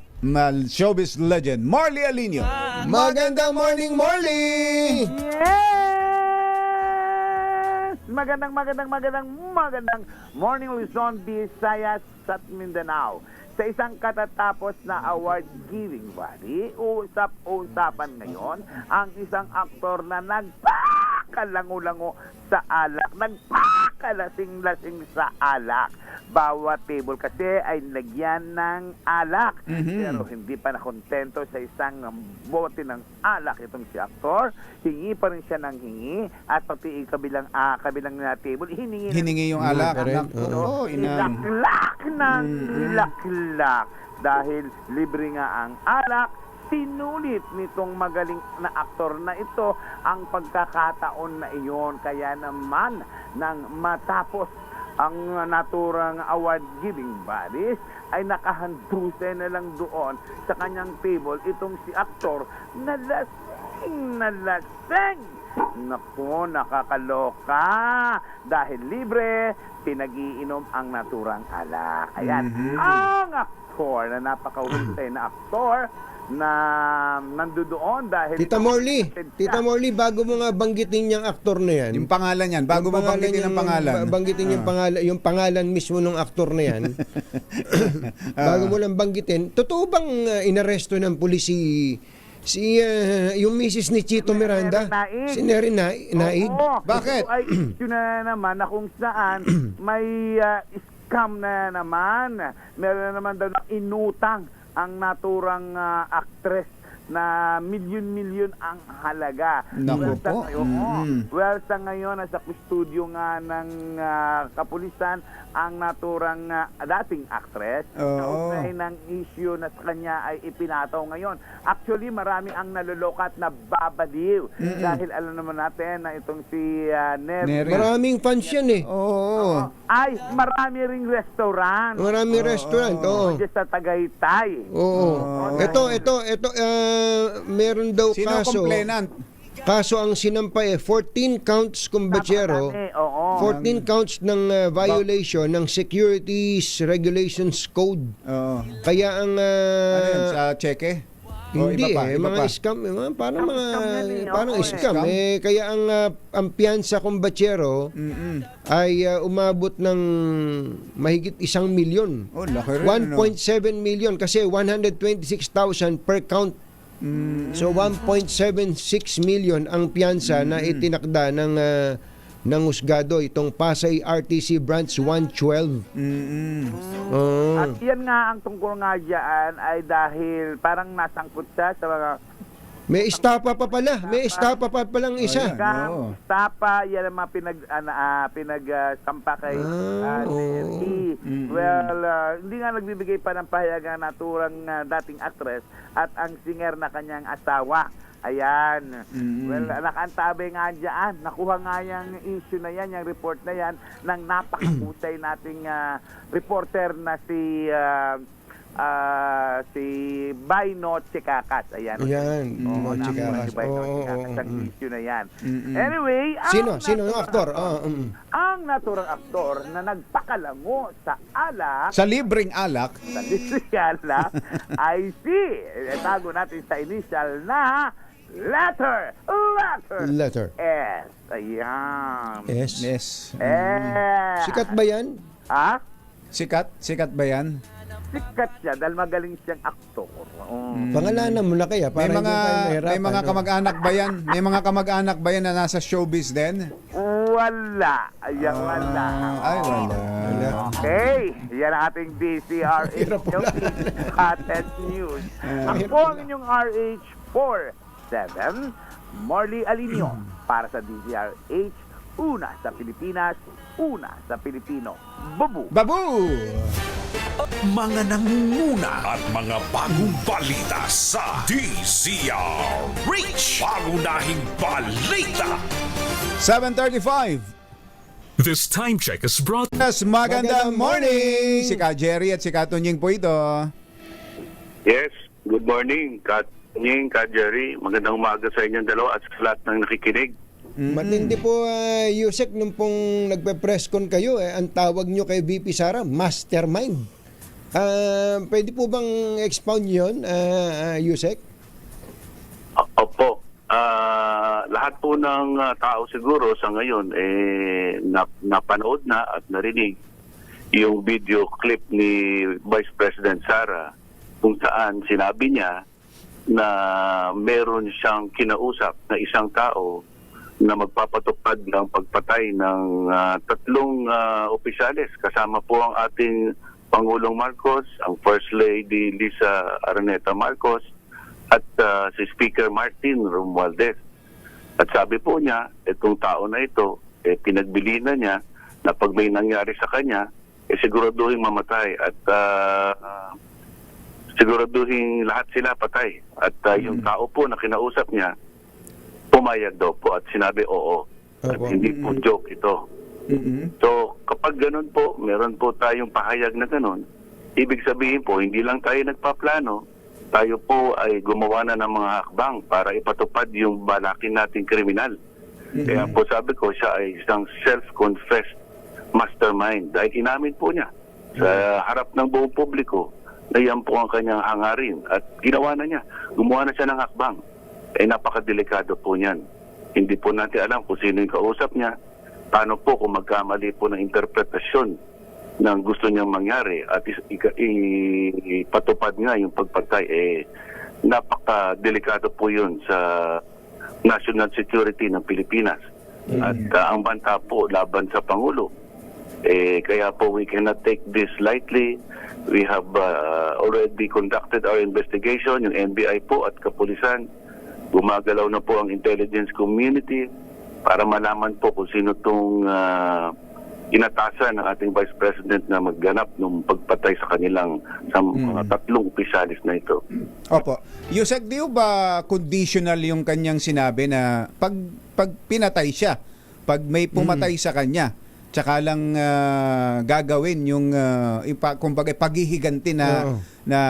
Showbiz legend Marley Alinio. Magandang morning, Marley! Yes! Magandang morning, Luzon, Visayas at Mindanao. Sa isang katatapos na award-giving body, usap-usapan ngayon ang isang aktor na nagpakalango-lango sa alak, nagpakalasing-lasing sa alak. Bawat table kasi ay lagyan ng alak. Pero hindi pa nakontento sa isang bote ng alak itong si aktor. Hingi pa rin siya ng hingi at pati kabilang na table, hiningi yung alak. Ilaklak ng ilaklak. Dahil libre nga ang alak, sinulit nitong magaling na aktor na ito ang pagkakataon na iyon. Kaya naman nang matapos ang naturang award-giving bodies ay nakahanduse na lang doon sa kanyang table itong si aktor na lasing. Naku, nakakaloka. Dahil libre, pinag-iinom ang naturang alak. Ayan, ang aktor na napakahusay na aktor na nandoon dahil Tita Morley, bago mo nga banggitin yung aktor na yan. Yung pangalan yan, bago mo banggitin ang pangalan. Banggitin yung pangalan mismo ng aktor na yan. Bago mo lang banggitin, totoo bang inaresto ng pulis yung misis ni Chito Miranda, Naig. si Neri Naig. Oo. Bakit? Ito ay issue na naman na kung saan may scam na naman. Meron na naman daw na inutang ang naturang actress na milyon-milyon ang halaga. Naku po. Well, sa ngayon, nasa kustudyo nga ng kapulisan ang naturang dating actress. Kaugnay ng issue na sa kanya ay ipinataw ngayon. Actually, marami ang nalulokat na babaliw. Dahil alam naman natin na itong si Neri. Maraming fans yan eh. Oo. Ay, marami ring restaurant. Maraming restaurant, oo. Diyan sa Tagaytay. Oo. Ito, meron daw Sino kaso. complainant? Kaso ang sinampa 14 counts kumbachero, 14 counts ng violation ng Securities Regulations Code. Kaya ang Ano yun, sa cheque? O hindi iba pa, iba mga pa? scam, parang scam kaya ang piyansa kumbachero ay umabot ng mahigit 1 milyon. Oh, laki rin, 1.7 million kasi 126,000 per count. So 1.76 million ang piyansa na itinakda ng husgado itong Pasay RTC Branch 112. At yan nga ang tungkol nga dyan ay dahil parang nasangkot siya sa mga may estapa pa pala. May estapa pa palang isa. Tapa, yan ang mga pinagsampa kay NRE. Well, hindi nga nagbibigay pa ng pahayag ang naturang dating actress at ang singer na kanyang asawa. Ayan. Well, nakaantabay nga dyan. Nakuha nga yung issue na yan, yung report na yan, ng napakahusay nating reporter na si Baino Chikakas. Ayan. Chikakas. Ang issue na yan. Anyway, Sino yung aktor? Ang naturang aktor na nagpakalango sa alak, Sa libreng alak. ay si, tago natin sa initial na letter. S. Ayan. S. S. Sikat ba yan? Ha? Sikat ba yan? Sikat siya dahil magaling siyang aktor. Pangalanan mo na kaya para May mga kamag-anak ba yan? May mga kamag-anak ba yan na nasa showbiz din? Wala. Ayan, wala. Ay, wala. Okay. Yan ang ating DCRH Content News. Ako ang inyong RH47, Marley Alinio, para sa DCRH, una sa Pilipinas, una sa Pilipino. Babu! Mga nangunguna at mga bagong balita sa DZRH. Pangunahing balita. 7:35. This time check is brought. Yes, magandang morning. Si Ka Jerry at si Ka Tunying po ito. Yes, good morning, Kat Tunying, Ka Jerry. Magandang umaga sa inyong dalawa at sa lahat ng nakikinig. Matindi po, Yusek, nung pong nagpe-press con kayo, ang tawag nyo kay VP Sara, mastermind. Pwede po bang expound yun, Yusek? Opo. Lahat po ng tao siguro sa ngayon napanood na at narinig yung video clip ni Vice President Sara kung saan sinabi niya na meron siyang kinausap na isang tao na magpapatupad ng pagpatay ng 3 opisyales. Kasama po ang ating Pangulong Marcos, ang First Lady Lisa Araneta Marcos, at si Speaker Martin Romualdez. At sabi po niya, itong tao na ito, pinagbilinan niya na pag may nangyari sa kanya, siguraduhin mamatay at siguraduhin lahat sila patay. At yung tao po na kinausap niya, pumayag daw po at sinabi oo. At hindi po joke ito. So kapag ganun po, meron po tayong pahayag na ganun, ibig sabihin po, hindi lang tayo nagpaplano, tayo po ay gumawa na ng mga hakbang para ipatupad yung balakin nating kriminal. Kaya po sabi ko, siya ay isang self-confessed mastermind. Dahil inamin po niya sa harap ng buong publiko na yan po ang kanyang hangarin. At ginawa na niya. Gumawa na siya ng hakbang. Napakadelikado po niyan. Hindi po natin alam kung sino yung kausap niya. Paano po kung magkamali po ng interpretasyon ng gusto niyang mangyari at ipatupad nga yung pagpatay, napaka-delikado po yun sa national security ng Pilipinas. At ang banta po laban sa Pangulo. Kaya po we cannot take this lightly. We have already conducted our investigation, yung NBI po at kapulisan. Gumagalaw na po ang intelligence community para malaman po kung sino itong inatasan ng ating Vice President na magganap ng pagpatay sa kanilang mga 3 opisyalis na ito. Opo. Yusek, di ba conditional yung kanyang sinabi na pag pinatay siya, pag may pumatay sa kanya, tsaka lang gagawin yung kumbaga paghihiganti na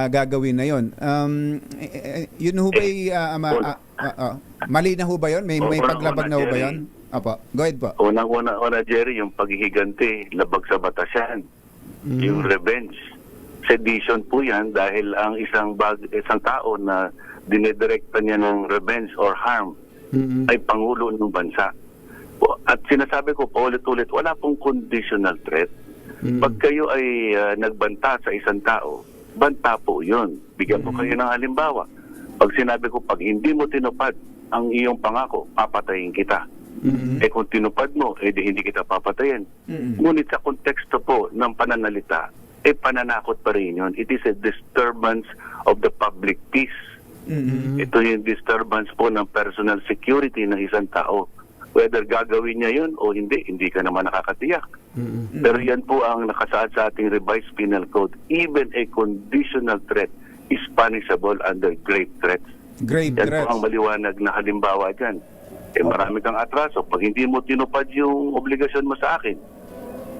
gagawin na yon. Yun ho ba mali na ho ba yun? May paglabag na ho ba yun? Opo. Go ahead po. Unang-una, Jerry, yung paghihiganti, labag sa batas yan. Yung revenge. Sedition po yan dahil ang isang tao na dinedirekta niya ng revenge or harm ay Pangulo ng bansa. At sinasabi ko paulit-ulit, wala pong conditional threat. Pag kayo ay nagbanta sa isang tao, banta po yun. Bigyan ko kayo ng halimbawa. Pag sinabi ko, pag hindi mo tinupad ang iyong pangako, papatayin kita. Kung tinupad mo, hindi kita papatayin. Ngunit sa konteksto po ng pananalita, pananakot pa rin yun. It is a disturbance of the public peace. Ito yung disturbance po ng personal security ng isang tao. Whether gagawin niya yun o hindi ka naman nakakatiyak. Pero yan po ang nakasaad sa ating revised penal code. Even a conditional threat is punishable under grave threats. Grave yan threats. Po ang maliwanag na halimbawa dyan. Marami kang atraso. Pag hindi mo tinupad yung obligasyon mo sa akin,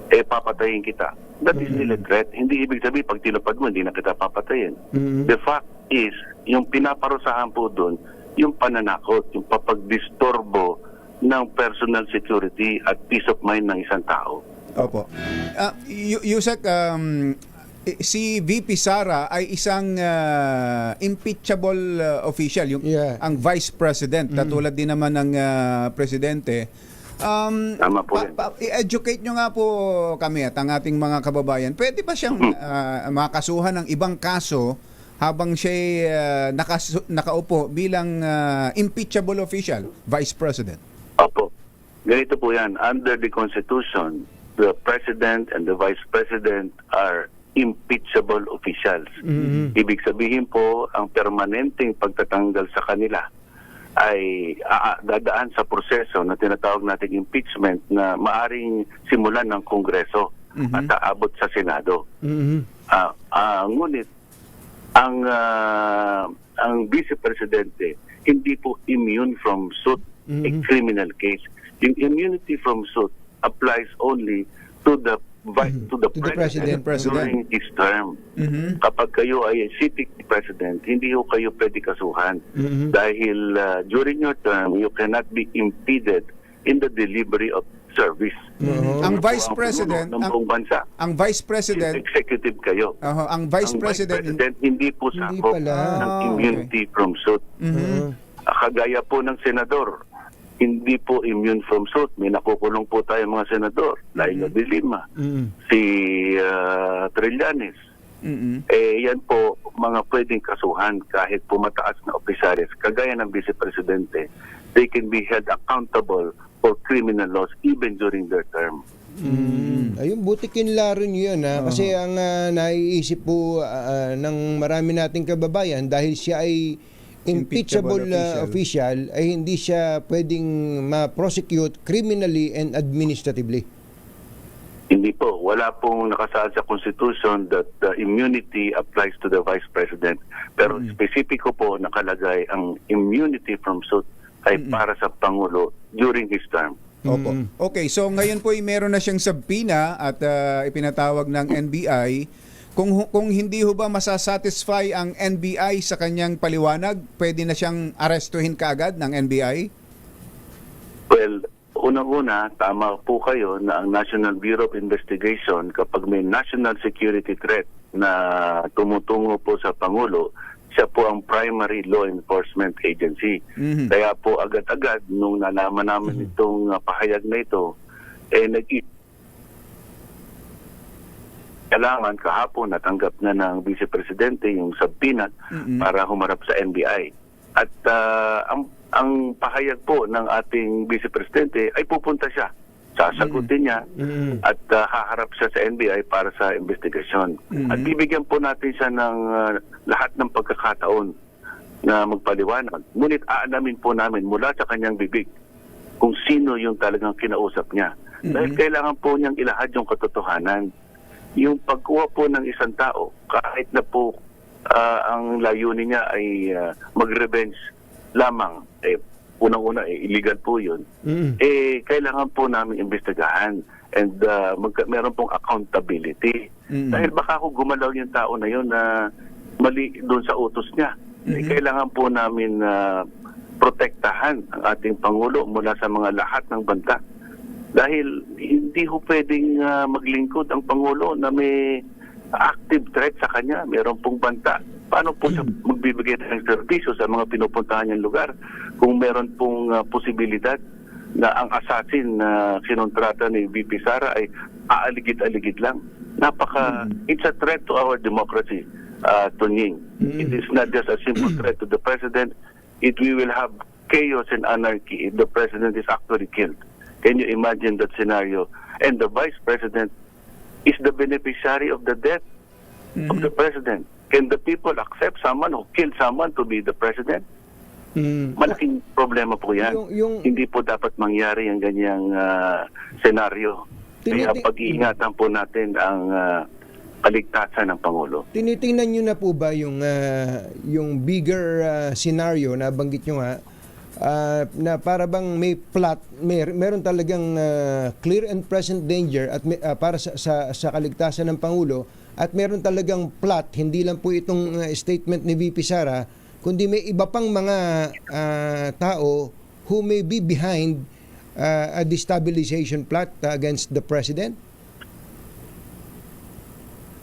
papatayin kita. That is still a threat. Hindi ibig sabihin, pag tinupad mo, hindi na kita papatayin. The fact is, yung pinaparusahan po doon, yung pananakot, yung papagdistorbo ng personal security at peace of mind ng isang tao. Opo. Yusek, si VP Sara ay isang impeachable official, ang Vice President, katulad din naman ng Presidente. Tama po yan. I-educate nyo nga po kami at ang ating mga kababayan. Pwede ba siyang makasuhan ng ibang kaso habang siya nakaupo bilang impeachable official, Vice President? Opo. Ganito po yan. Under the Constitution, the President and the Vice President are impeachable officials. Ibig sabihin po, ang permanenteng pagtatanggal sa kanila ay dadaan sa proseso na tinatawag nating impeachment na maaring simulan ng Kongreso at aabot sa Senado. Ngunit, ang Vice Presidente hindi po immune from suit, a criminal case. Yung immunity from suit applies only to the President during his term. Kapag kayo ay sitting President, hindi ho kayo pwede kasuhan. Dahil during your term, you cannot be impeded in the delivery of service. Ang Vice President, ang Vice President, executive kayo. Ang Vice President hindi po sakop ng immunity from suit. Kagaya po ng senador, hindi po immune from suit. May nakukulong po tayo mga senador. Laila de Lima, si Trillanes. Yan po mga pwedeng kasuhan kahit po mataas na opisyalis. Kagaya ng Vice Presidente, they can be held accountable for criminal laws even during their term. Ayun, buti kinlaro niyo yun. Kasi ang naiisip po ng marami nating kababayan, dahil siya ay impeachable official, ay hindi siya pwedeng ma-prosecute criminally and administratively. Hindi po. Wala pong nakasaad sa Constitution that the immunity applies to the Vice President. Pero specifico po nakalagay ang immunity from suit ay para sa Pangulo during his term. Opo. Okay, so ngayon po ay meron na siyang subpoena at ipinatawag ng NBI. Kung hindi ho ba masasatisfy ang NBI sa kanyang paliwanag, pwede na siyang arestuhin kaagad ng NBI? Well, unang-una, tama po kayo na ang National Bureau of Investigation, kapag may national security threat na tumutungo po sa Pangulo, siya po ang primary law enforcement agency. Kaya po agad-agad, nung nalaman namin itong pahayag na ito, kailangan kahapon natanggap na ng Vice Presidente yung subpoena para humarap sa NBI. At ang pahayag po ng ating Vice Presidente ay pupunta siya. Sasagutin niya at haharap siya sa NBI para sa investigasyon. At bibigyan po natin siya ng lahat ng pagkakataon na magpaliwanag. Ngunit aalamin po namin mula sa kanyang bibig kung sino yung talagang kinausap niya. Dahil kailangan po niyang ilahad yung katotohanan. Yung pagkuha po ng isang tao, kahit na po ang layunin niya ay mag-revenge lamang, unang-una, illegal po yun, kailangan po namin imbestigahan and meron pong accountability. Dahil baka kung gumalaw yung tao na yun na mali doon sa utos niya, kailangan po namin protektahan ang ating Pangulo mula sa mga lahat ng banta. Dahil hindi ho pwedeng maglingkod ang Pangulo na may active threat sa kanya. Meron pong banta. Paano po siya magbibigay ng serbisyo sa mga pinupuntahan niyang lugar kung meron pong posibilidad na ang assassin na kinontrata ni VP Sara ay aaligid-aligid lang? It's a threat to our democracy, Tunying. It is not just a simple threat to the President. We will have chaos and anarchy if the President is actually killed. Can you imagine that scenario? And the Vice President is the beneficiary of the death of the President. Can the people accept someone who killed someone to be the President? Malaking problema po yan. Hindi po dapat mangyari ang ganyang senaryo. Kaya pag-iingatan po natin ang kaligtasan ng Pangulo. Tinitingnan nyo na po ba yung bigger scenario na banggit nyo nga, na para bang may plot, meron talagang clear and present danger at para sa kaligtasan ng Pangulo, at meron talagang plot, hindi lang po itong statement ni VP Sara, kundi may iba pang mga tao who may be behind a destabilization plot against the President?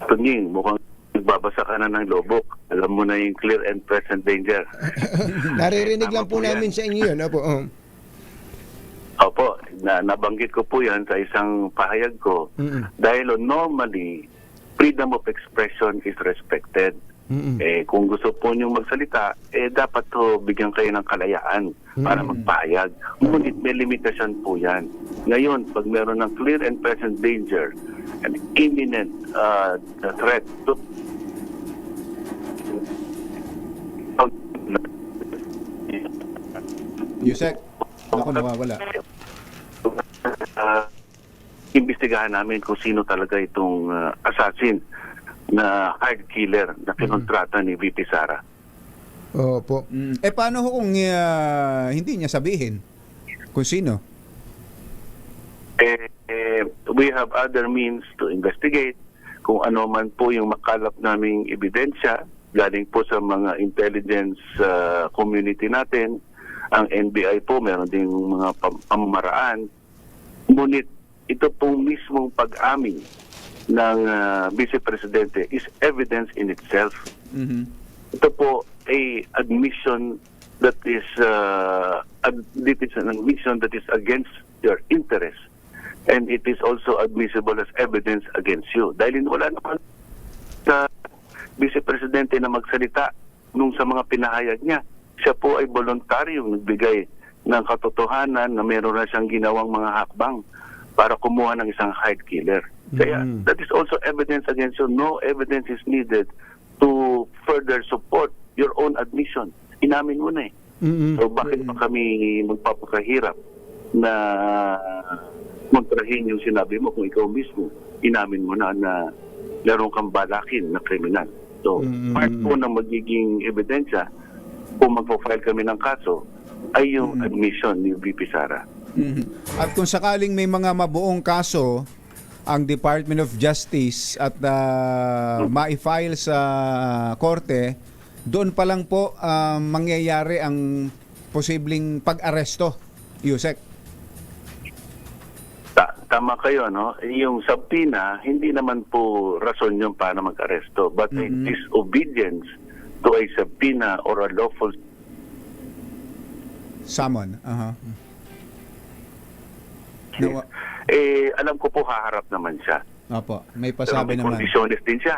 Tunying, mukhang nagbabasa ka na ng lobok. Alam mo na yung clear and present danger. Naririnig lang po namin sa inyo yun. Opo, Opo, nabanggit ko po yan sa isang pahayag ko. Dahil normally, freedom of expression is respected. Kung gusto po niyong magsalita, dapat to bigyan kayo ng kalayaan para magpahayag. Ngunit may limitasyon po yan. Ngayon, pag meron ng clear and present danger, an imminent threat to Yusek, ako nawawala. Imbestigahan namin kung sino talaga itong assassin na hard killer na kinontrata ni VP Sara. Opo. Paano kung hindi niya sabihin kung sino? We have other means to investigate kung ano man po yung makalap naming ebidensya galing po sa mga intelligence community natin. Ang NBI po meron ding mga pamamaraan. Ngunit ito pong mismong pag-amin ng Vice Presidente is evidence in itself. Ito po ay admission that is an admission that is against your interest, and it is also admissible as evidence against you. Dahil wala naman sa Vice Presidente na magsalita nung sa mga pinahayag niya. Siya po ay voluntaryong nagbigay ng katotohanan na meron na siyang ginawang mga hakbang para kumuha ng isang hired killer. Kaya that is also evidence against you. No evidence is needed to further support your own admission. Inamin mo na eh. So bakit pa kami magpapakahirap na kontrahin yung sinabi mo kung ikaw mismo inamin mo na meron kang balakin na kriminal. So part po ng magiging ebidensya kung magpo-file kami ng kaso ay yung admission ni VP Sara. At kung sakaling may mga mabuong kaso ang Department of Justice at ma-file sa korte, doon pa lang po mangyayari ang posibleng pag-aresto, Yusek. Tama kayo, no? Yung subpoena, hindi naman po rason yun para mag-aresto, but disobedience to a subpoena or a lawful summon. Alam ko po haharap naman siya. Opo, may Pero pasabi may naman. conditionist din siya.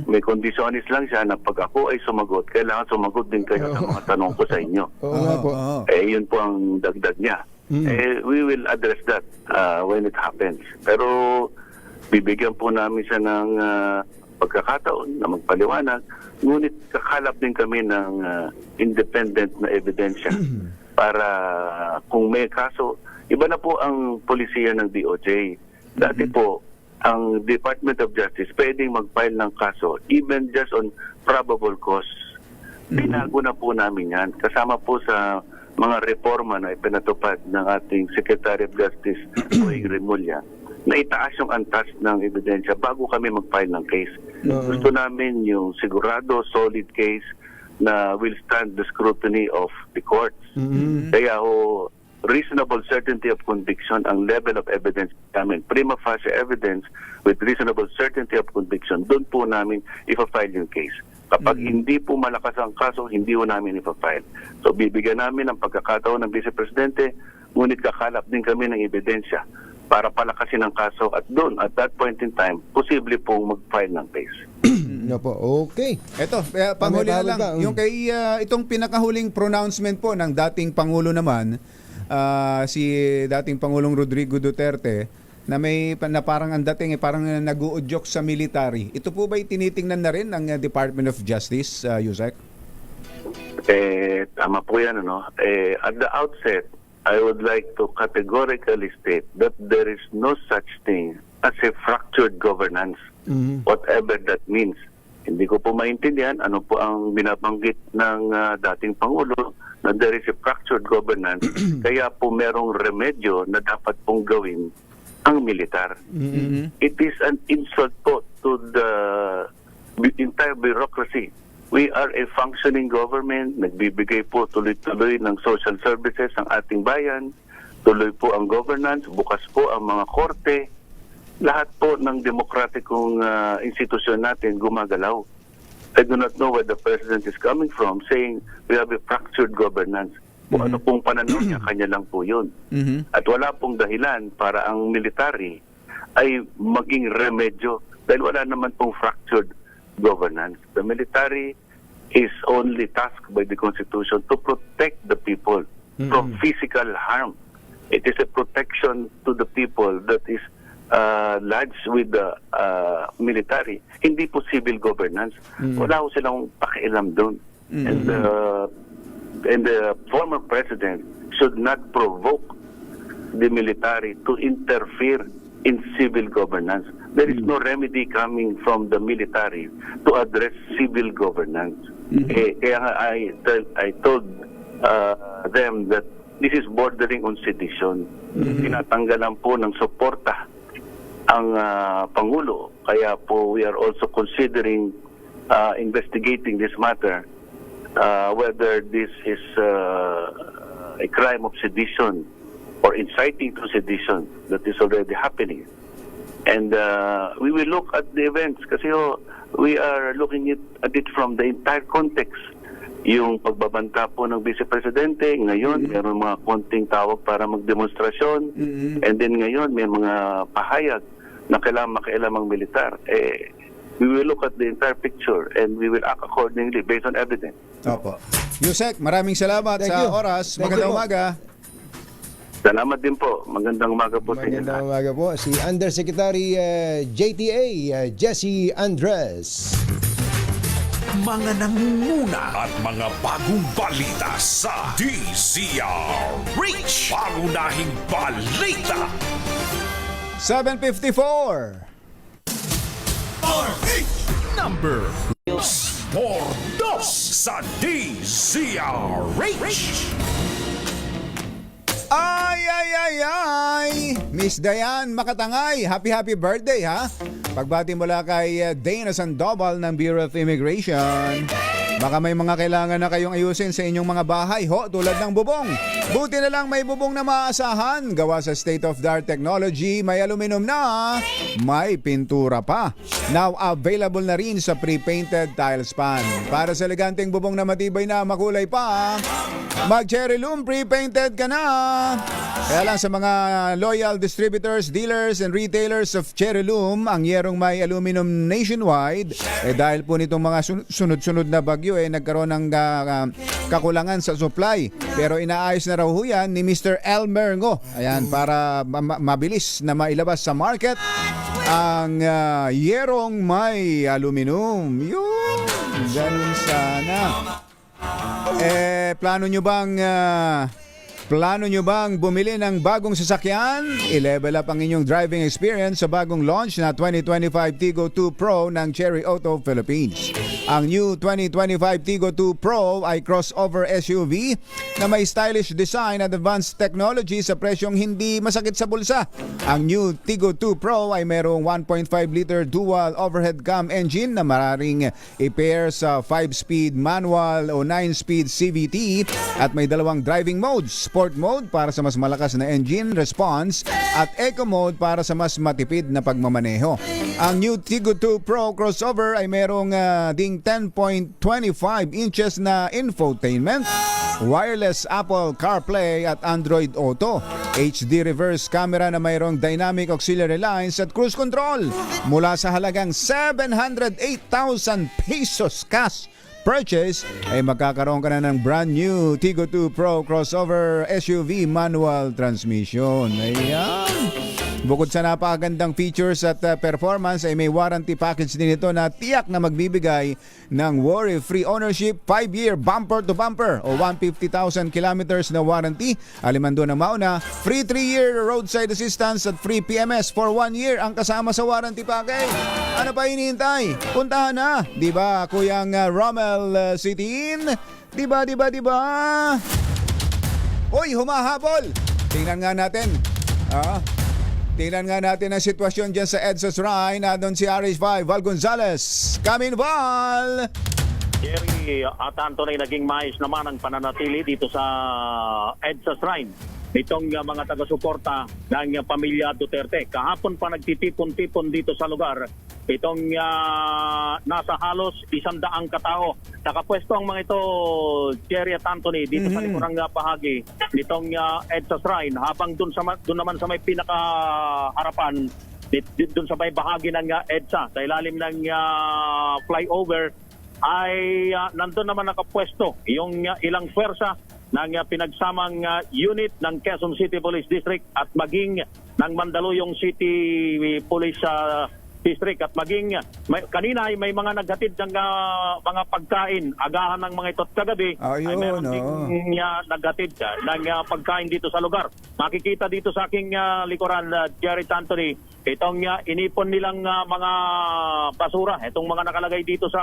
May conditionist lang siya na pag ako ay sumagot, kailangan sumagot din kayo sa mga tanong ko sa inyo. Oo nga po. Yun po ang dagdag niya. We will address that when it happens. Pero bibigyan po namin siya ng pagkakataon na magpaliwanag. Ngunit kakalap din kami ng independent na ebidensya para kung may kaso, iba na po ang polisiya ng DOJ. Dati po, ang Department of Justice pwedeng mag-file ng kaso even just on probable cause. Binago na po namin yan. Kasama po sa mga reforma na ipinatupad ng ating Secretary of Justice, Boying Remulla, na itaas yung antas ng ebidensya bago kami mag-file ng case. Gusto namin yung sigurado, solid case na will stand the scrutiny of the courts. Kaya reasonable certainty of conviction ang level of evidence namin. Prima facie evidence with reasonable certainty of conviction, doon po namin ipa-file yung case. Kapag hindi po malakas ang kaso, hindi po namin ipa-file. So bibigyan namin ang pagkakataon ng Vice Presidente, ngunit kakalap din kami ng ebidensya para palakasin ang kaso at doon, at that point in time, posible pong mag-file ng case. No po, okay. Eto, panghuli na lang. Yung kay itong pinakahuling pronouncement po ng dating Pangulo naman, si dating Pangulong Rodrigo Duterte, na may na parang ang dating parang nag-uudyok sa military. Ito po ba tinitingnan na rin ng Department of Justice, Yusek? Tama po yan, ano? At the outset, I would like to categorically state that there is no such thing as a fractured governance, whatever that means. Hindi ko po maintindihan ano po ang binabanggit ng dating Pangulo na there is a fractured governance, kaya po merong remedyo na dapat pong gawin ang militar. It is an insult po to the entire bureaucracy. We are a functioning government, nagbibigay po tuloy-tuloy ng social services ang ating bayan, tuloy po ang governance, bukas po ang mga korte, lahat po ng demokratikong institusyon natin gumagalaw. I do not know where the President is coming from saying we have a fractured governance. Kung ano pong pananaw niya, kanya lang po yun. At wala pong dahilan para ang military ay maging remedyo dahil wala naman pong fractured governance. The military is only tasked by the Constitution to protect the people from physical harm. It is a protection to the people that is lodged with the military. Hindi po civil governance. Wala ko silang pakialam doon. And the former president should not provoke the military to interfere in civil governance. There is no remedy coming from the military to address civil governance. Kaya nga I told them that this is bordering on sedition. Tinatanggalan po ng suporta ang Pangulo. Kaya po we are also considering investigating this matter, whether this is a crime of sedition or inciting to sedition that is already happening. And we will look at the events kasi we are looking at it from the entire context. Yung pagbabanta po ng Vice Presidente, ngayon mayroon mga konting tawag para magdemonstrasyon, and then ngayon may mga pahayag na kailangan makialam ang militar. We will look at the entire picture and we will act accordingly based on evidence. Opo. Yusek, maraming salamat sa oras. Magandang umaga. Salamat din po. Magandang umaga po sa inyo. Magandang umaga po. Si Undersecretary JTA, Jesse Andres. Mga nangunguna at mga bagong balita sa DZRH. Pangunahing balita. 7:54. Number Sportos sa DZRH. Ay! Miss Diane Makatangay, happy birthday ha! Pagbati mula kay Dana Sandoval ng Bureau of Immigration. Baka may mga kailangan na kayong ayusin sa inyong mga bahay ho, tulad ng bubong. Buti na lang may bubong na maasahan. Gawa sa state-of-the-art technology, may aluminum na, may pintura pa. Now available na rin sa pre-painted tile span. Para sa eleganteng bubong na matibay na makulay pa, mag Cherry Loom pre-painted ka na. Kaya lang sa mga loyal distributors, dealers, and retailers of Cherylum, ang yerong may aluminum nationwide, dahil po nitong mga sunod-sunod na bagyo, nagkaroon ng kakulangan sa supply. Pero inaayos na raw ho yan ni Mr. Elmer Ngo. Ayan, para mabilis na mailabas sa market ang yerong may aluminum. Yun, ganun sana. Plano nyo bang bumili ng bagong sasakyan? I-level up ang inyong driving experience sa bagong launch na 2025 Tigo 2 Pro ng Cherry Auto Philippines. Ang new 2025 Tigo 2 Pro ay crossover SUV na may stylish design at advanced technology sa presyong hindi masakit sa bulsa. Ang new Tigo 2 Pro ay mayroong 1.5-liter dual overhead cam engine na maaaring i-pair sa 5-speed manual o 9-speed CVT at may dalawang driving modes. Sport mode para sa mas malakas na engine response at Eco mode para sa mas matipid na pagmamaneho. Ang new Tigo 2 Pro crossover ay merong ding 10.25 inches na infotainment, wireless Apple CarPlay at Android Auto, HD reverse camera na mayroong dynamic auxiliary lines at cruise control. Mula sa halagang 708,000 pesos cash purchase ay magkakaroon ka na ng brand new Tigo 2 Pro crossover SUV manual transmission. Ayan. Bukod sa napakagandang features at performance ay may warranty package din ito na tiyak na magbibigay ng worry-free ownership, 5-year bumper to bumper o 150,000 kilometers na warranty. Alimando na mauna, free 3-year roadside assistance at free PMS for 1 year ang kasama sa warranty package. Ano pa hinihintay? Puntahan na. Diba, Kuyang Rommel Sitin? Diba? Uy, humahabol. Tingnan nga natin. Tingnan nga natin ang sitwasyon dyan sa EDSA Shrine. Doon si RH5, Val Gonzales. Come in, Val! Jerry at Anthony, naging mais naman ang pananatili dito sa EDSA Shrine. Itong mga taga-suporta ng pamilya Duterte. Kahapon pa nagtitipon-tipon dito sa lugar. Itong nasa halos 100 katao. Nakapwesto ang mga ito, Jerry at Anthony, dito sa likurang bahagi nitong EDSA Shrine. Habang doon naman sa may pinakaharapan, doon sa may bahagi ng EDSA, sa ilalim ng flyover, ay nandun naman nakapwesto yung ilang pwersa ng pinagsamang unit ng Quezon City Police District at maging ng Mandaluyong City Police District at maging kanina ay may mga naghatid ng mga pagkain, agahan ng mga ito at kagabi ay meron ding naghatid ng pagkain dito sa lugar. Makikita dito sa aking likuran, Jerry Anthony, itong inipon nilang mga basura, itong mga nakalagay dito sa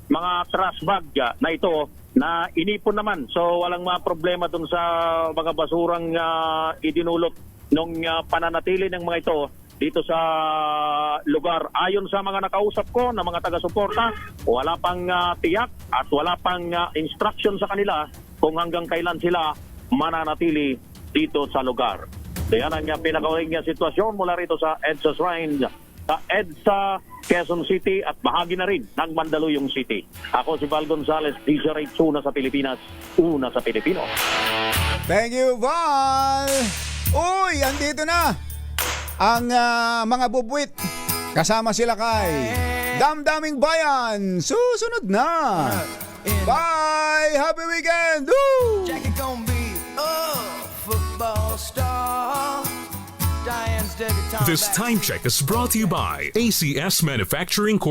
mga trash bag na ito na inipon naman. So walang mga problema dun sa mga basurang idinulot nung pananatili ng mga ito dito sa lugar. Ayon sa mga nakausap ko na mga taga-suporta, wala pang tiyak at wala pang instruction sa kanila kung hanggang kailan sila mananatili dito sa lugar. So yan ang pinakauling sitwasyon mula rito sa EDSA Shrine, sa EDSA Quezon City at bahagi na rin ng Mandaluyong City. Ako si Val Gonzales, DZRH, una sa Pilipinas, una sa Pilipino. Thank you, Val! Uy, andito na ang mga bubwit. Kasama sila kay Damdaming Bayan. Susunod na. Bye! Happy weekend! Woo! Jackie gonna be a football star. Diane's Debbie Tom. This time check is brought to you by ACS Manufacturing Corporation.